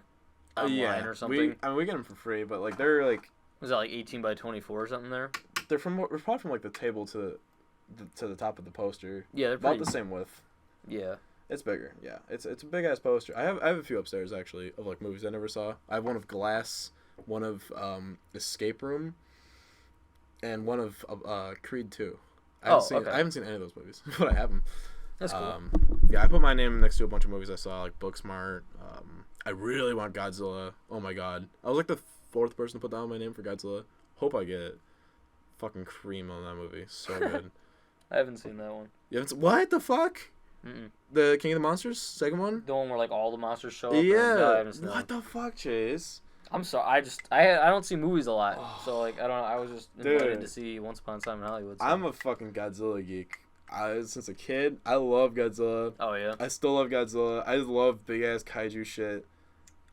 online or something. We get them for free, but like they're like. Was that like 18 by 24 or something there? We're probably from like the table to the top of the poster. Yeah, they're about the same width. Yeah. It's bigger. Yeah, it's a big ass poster. I have a few upstairs actually of like movies I never saw. I have one of Glass, one of Escape Room, and one of Creed 2. I haven't seen any of those movies, but I have them. That's cool. Yeah, I put my name next to a bunch of movies I saw, like Booksmart. I really want Godzilla. Oh my god, I was like the 4th person to put down my name for Godzilla. Hope I get it. Fucking cream on that movie. So good. I haven't seen that one. You haven't what the fuck? Mm-mm. The King of the Monsters, second one? The one where like all the monsters show up? Yeah. No, I haven't seen what the fuck, Chase? I'm sorry. I don't see movies a lot, so like I don't know. I was just invited to see Once Upon a Time in Hollywood. So. I'm a fucking Godzilla geek. Since a kid, I love Godzilla. Oh yeah. I still love Godzilla. I love big ass kaiju shit.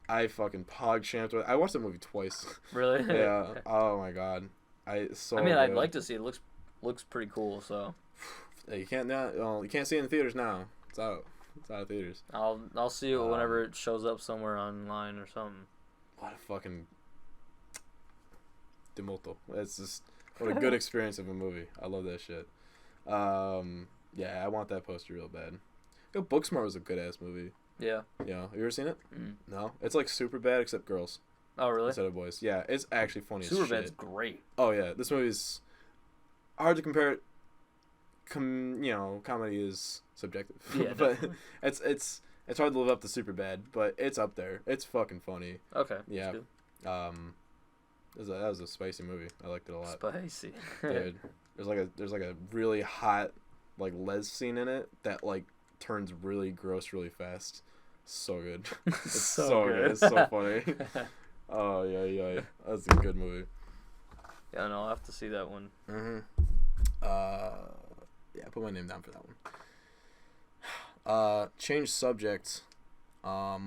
I fucking PogChamped with. I watched that movie twice. Really? Yeah. Oh my god. I'd like to see it. It looks pretty cool. So. Hey, you can't see it in theaters now. It's out. It's out of theaters. I'll see it whenever it shows up somewhere online or something. What a fucking demolto. It's just what a good experience of a movie. I love that shit. Yeah, I want that poster real bad. Booksmart was a good ass movie. Yeah. Yeah. Have you ever seen it? Mm. No. It's like super bad except girls. Oh really? Instead of boys. Yeah, it's actually funny as shit. Superbad's great. Oh yeah, this movie's hard to compare it. Comedy is subjective. Yeah, but it's hard to live up to Superbad, but it's up there. It's fucking funny. Okay. Yeah. That was a spicy movie. I liked it a lot. Spicy. Dude, there's like a really hot like les scene in it that like turns really gross really fast. So good. It's so good. It's so funny. Oh yeah. That's a good movie. Yeah, no, I'll have to see that one. Mhm. Yeah, put my name down for that one. Change subject. I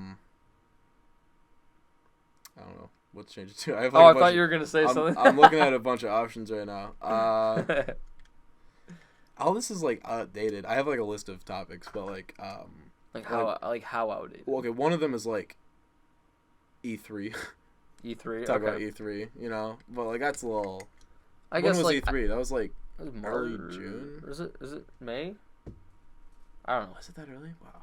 don't know. What's change it to? I thought you were gonna say something. I'm looking at a bunch of options right now. All this is like outdated. I have like a list of topics, but like how outdated? Well, okay, one of them is like E3. E3. Talk about E3, but like that's a little. I guess when was like E3? That was like early June. Is it May? I don't know. Was it that early? Wow.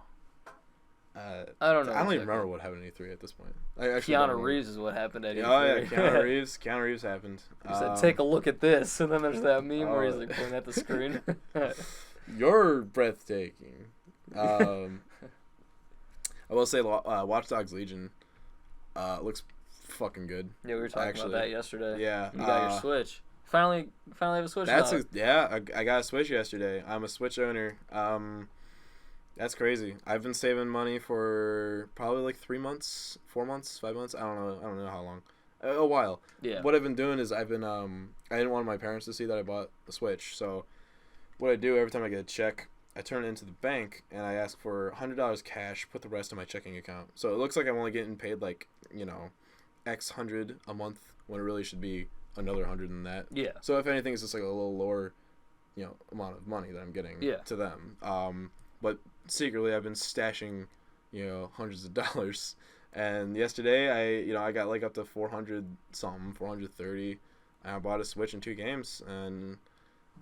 I don't know. I don't even remember what happened at E3 at this point. Keanu Reeves is what happened at E3. Oh yeah, Keanu Reeves. Keanu Reeves happened. He said, "Take a look at this," and then there's that meme where he's like pointing at the screen. You're breathtaking. I will say, Watch Dogs Legion looks fucking good. Yeah, we were talking about that yesterday. Yeah, you got your Switch. Finally have a Switch. I got a Switch yesterday. I'm a Switch owner. That's crazy. I've been saving money for probably like 3 months, 4 months, 5 months. I don't know how long. A while. Yeah. What I've been doing is I didn't want my parents to see that I bought the Switch. So what I do every time I get a check, I turn it into the bank and I ask for $100 cash, put the rest in my checking account. So it looks like I'm only getting paid like, X hundred a month when it really should be another 100 than that. Yeah. So if anything, it's just like a little lower, amount of money that I'm getting to them. But secretly I've been stashing, hundreds of dollars. And yesterday I got like up to 430. And I bought a Switch in 2 games, and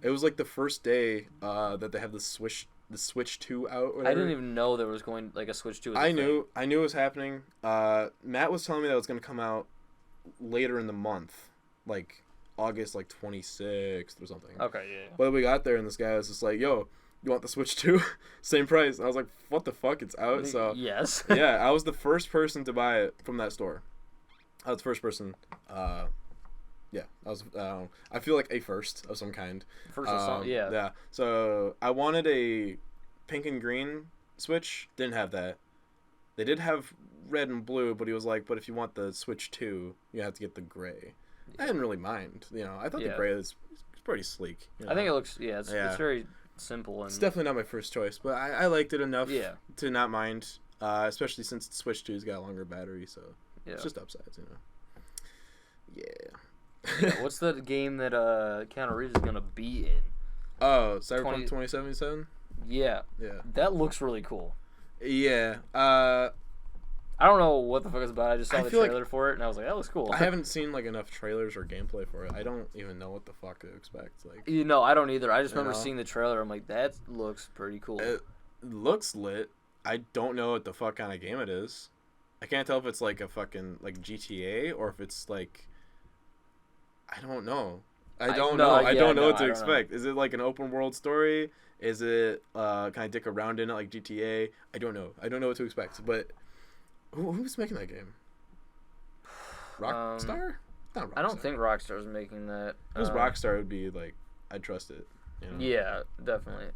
it was like the first day that they have the Switch 2 out. Whatever. I didn't even know there was going like a Switch 2. I knew it was happening. Matt was telling me that it was going to come out later in the month, like August 26th or something. Okay, yeah. But we got there and this guy was just like, "Yo, you want the Switch 2? Same price." And I was like, "What the fuck? It's out." So yes. Yeah, I was the first person to buy it from that store. I was the first person. Yeah, I was. I feel like a first of some kind. First of some, yeah. Yeah. So I wanted a pink and green Switch. Didn't have that. They did have red and blue, but he was like, "But if you want the Switch 2, you have to get the gray." I didn't really mind. I thought the gray was pretty sleek. I think it looks. Yeah, it's very simple. And it's definitely not my first choice, but I liked it enough to not mind. Especially since the Switch 2's got a longer battery, so it's just upsides, Yeah. What's the game that Keanu Reeves is gonna be in? Oh, Cyberpunk 2077? Yeah. Yeah. That looks really cool. Yeah. I don't know what the fuck it's about. I just saw the trailer for it, and I was like, that looks cool. I haven't seen like enough trailers or gameplay for it. I don't even know what the fuck to expect. Like, I don't either. I just remember seeing the trailer. I'm like, that looks pretty cool. It looks lit. I don't know what the fuck kind of game it is. I can't tell if it's like a fucking like GTA or if it's like. I don't know. I don't know what to expect. Is it like an open world story? Is it can I dick around in it like GTA? I don't know. I don't know what to expect. But who's making that game? Rockstar? Not Rockstar. I don't think Rockstar's making that. If it was Rockstar, it would be like I'd trust it. Yeah, definitely.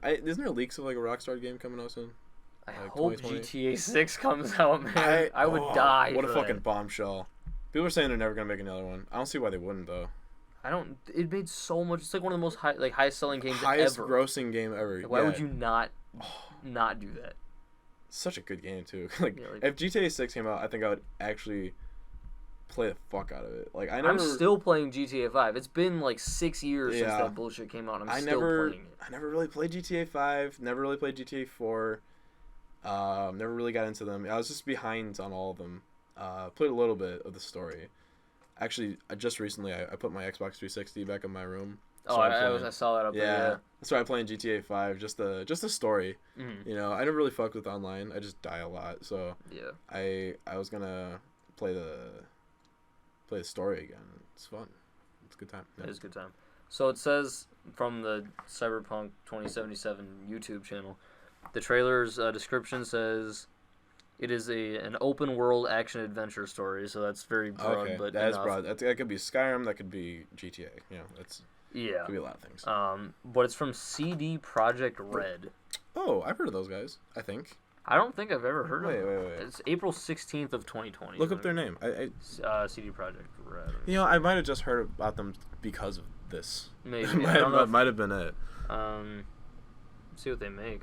Isn't there leaks of like a Rockstar game coming out soon? I hope GTA 6 comes out, man. I would die. What a fucking bombshell. People are saying they're never gonna make another one. I don't see why they wouldn't though. It made so much. It's like one of the most highest selling games highest ever. Grossing game ever. Like, why would you not do that? Such a good game too. If GTA 6 came out, I think I would actually play the fuck out of it. Like I'm still playing GTA 5. It's been like 6 years since that bullshit came out. And I'm still playing it. I never really played GTA 5. Never really played GTA 4. Never really got into them. I was just behind on all of them. Played a little bit of the story. Actually, just recently I put my Xbox 360 back in my room. I saw that up there. Yeah. That's why I'm playing GTA 5. Just the story. Mm-hmm. I never really fucked with online. I just die a lot. So yeah. I was gonna play the story again. It's fun. It's a good time. Yeah. It is a good time. So it says from the Cyberpunk 2077 YouTube channel, the trailer's description says, It is an open world action adventure story, so that's very broad. Okay, But that is broad. That could be Skyrim. That could be GTA. You know, that's yeah, could be a lot of things. But it's from CD Projekt Red. Oh, I've heard of those guys. I think. I don't think I've ever heard of them. Wait. It's April 16th of 2020. Look up their name. CD Projekt Red. You know, I might have just heard about them because of this. Maybe. might have been it. See what they make.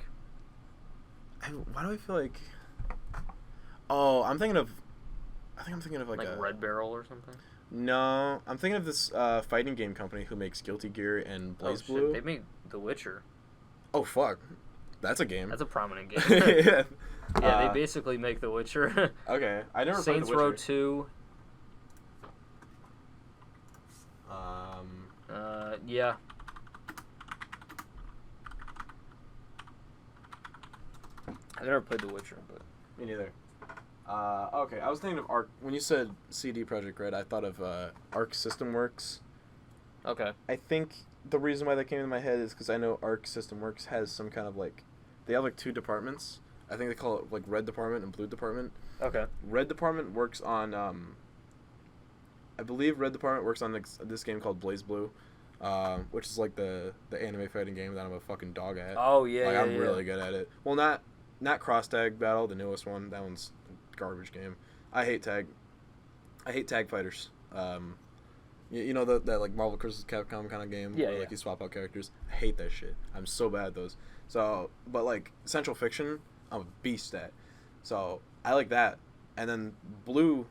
Why do I feel like? Oh, I think I'm thinking of like a Red Barrel or something. No, I'm thinking of this fighting game company who makes Guilty Gear and BlazBlue. They made The Witcher. Oh fuck, that's a game. That's a prominent game. Yeah. Yeah, they basically make The Witcher. Okay, I never played The Witcher. Saints Row 2. Yeah. I never played The Witcher, but me neither. Okay, I was thinking of Arc. When you said CD Projekt Red, I thought of Arc System Works. Okay. I think the reason why that came into my head is because I know Arc System Works has some kind of like, they have like 2 departments. I think they call it like Red Department and Blue Department. Okay. Red Department works on, I believe Red Department works on this game called BlazBlue, which is like the anime fighting game that I'm a fucking dog at. Oh yeah. Like I'm really good at it. Well, not Cross Tag Battle, the newest one. That one's a garbage game. I hate tag fighters. You know that like Marvel vs. Capcom kind of game where like you swap out characters. I hate that shit. I'm so bad at those. So, but like Central Fiction, I'm a beast at. So I like that. And then Blue,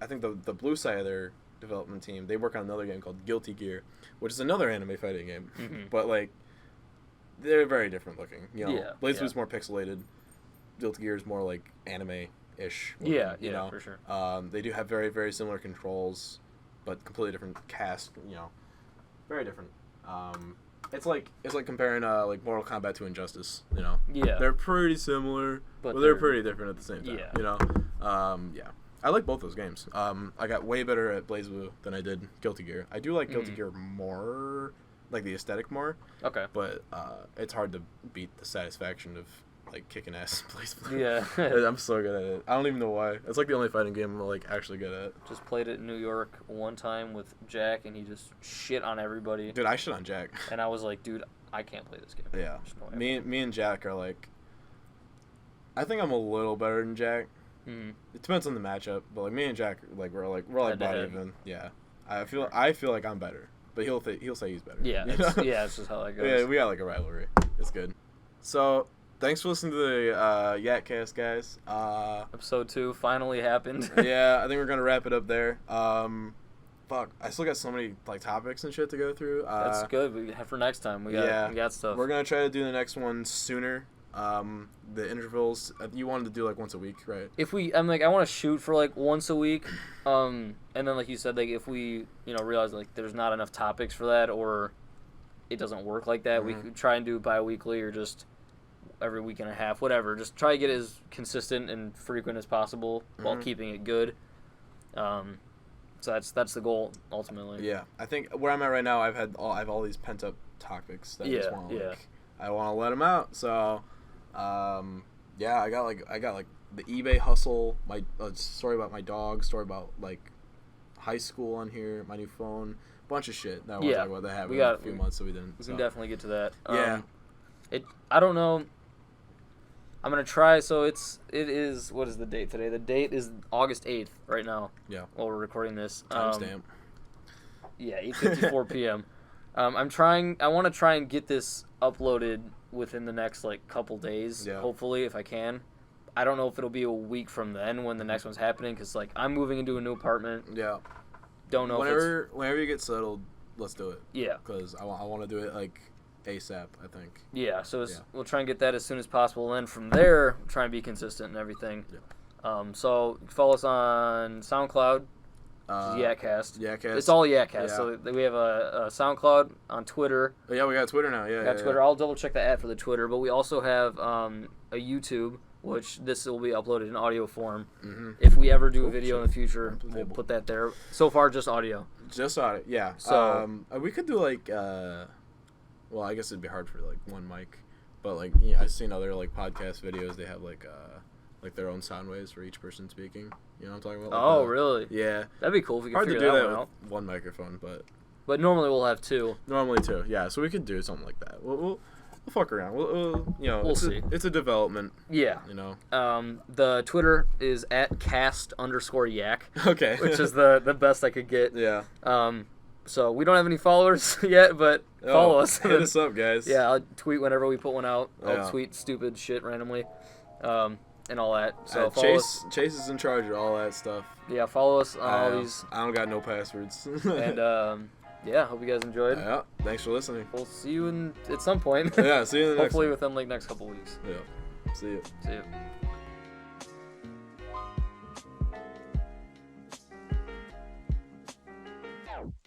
I think the Blue side of their development team, they work on another game called Guilty Gear, which is another anime fighting game. Mm-hmm. But like, they're very different looking. You know, yeah, BlazBlue's more pixelated. Guilty Gear is more like anime-ish. Looking, you know? For sure. They do have very, very similar controls, but completely different cast. You know, very different. It's like comparing like Mortal Kombat to Injustice. You know. Yeah. They're pretty similar, but they're pretty different at the same time. Yeah. You know. Yeah. I like both those games. I got way better at BlazBlue than I did Guilty Gear. I do like Guilty Gear more, like the aesthetic more. Okay. But it's hard to beat the satisfaction of like kicking ass in BlazBlue. Yeah. I'm so good at it. I don't even know why. It's like the only fighting game I'm like actually good at. Just played it in New York one time with Jack, and he just shit on everybody. Dude, I shit on Jack. And I was like, dude, I can't play this game. Yeah. Me and Jack are like, I think I'm a little better than Jack. Mm-hmm. It depends on the matchup, but like me and Jack, like we're like about even. Yeah. I feel like I'm better, but he'll say he's better. Yeah. It's just how that goes. Yeah, we got like a rivalry. It's good. So thanks for listening to the YakCast, guys. Episode 2 finally happened. Yeah, I think we're gonna wrap it up there. Fuck, I still got so many like topics and shit to go through. That's good. For next time, we got stuff. We're gonna try to do the next one sooner. The intervals you wanted to do like once a week, right? I want to shoot for like once a week, and then like you said, like if we realize like there's not enough topics for that or it doesn't work like that, we could try and do bi-weekly or just every week and a half, whatever. Just try to get as consistent and frequent as possible while keeping it good. So that's the goal ultimately. Yeah, I think where I'm at right now, I have all these pent up topics that I just want to I want to let them out. So, I got like the eBay hustle, my story about my dog, story about like high school on here, my new phone, bunch of shit that I want to talk about that happened in a few months, so we didn't. We can definitely get to that. Yeah. I don't know. I'm gonna try. So it is. What is the date today? The date is August 8th right now. Yeah. While we're recording this. Timestamp. Yeah, 8:54 p.m. I want to try and get this uploaded within the next like couple days. Yeah. Hopefully, if I can. I don't know if it'll be a week from then when the next one's happening because like I'm moving into a new apartment. Yeah. Don't know. Whenever you get settled, let's do it. Yeah. Because I want to do it like ASAP, I think. Yeah, so we'll try and get that as soon as possible, and then from there, try and be consistent and everything. Yeah. So follow us on SoundCloud, YakCast. YakCast. It's all YakCast. Yeah. So we have a SoundCloud on Twitter. Oh, yeah, we got Twitter now. Yeah, we got Twitter. Yeah. I'll double check the ad for the Twitter, but we also have a YouTube, which this will be uploaded in audio form. Mm-hmm. If we ever do a video in the future, we'll put that there. So far, just audio. Just audio, yeah. So we could do like. Well, I guess it'd be hard for like one mic, but like I've seen other like podcast videos. They have like like their own sound waves for each person speaking. You know what I'm talking about? Oh, really? Yeah. That'd be cool if we could Hard to figure do that that one with out. one microphone, but normally we'll have two. Normally two, yeah. So we could do something like that. We'll fuck around. We'll see. It's a development. Yeah. You know. The Twitter is @cast_yak. Okay. Which is the best I could get. Yeah. So we don't have any followers yet, but follow us. Hit us up, guys. Yeah, I'll tweet whenever we put one out. I'll Yeah. tweet stupid shit randomly, and all that. So follow us. Chase is in charge of all that stuff. Yeah, follow us on all these. I don't got no passwords. And yeah, hope you guys enjoyed. Yeah. Thanks for listening. We'll see you at some point. Yeah. See you in the next Hopefully one. within like next couple weeks. Yeah. See you. See you.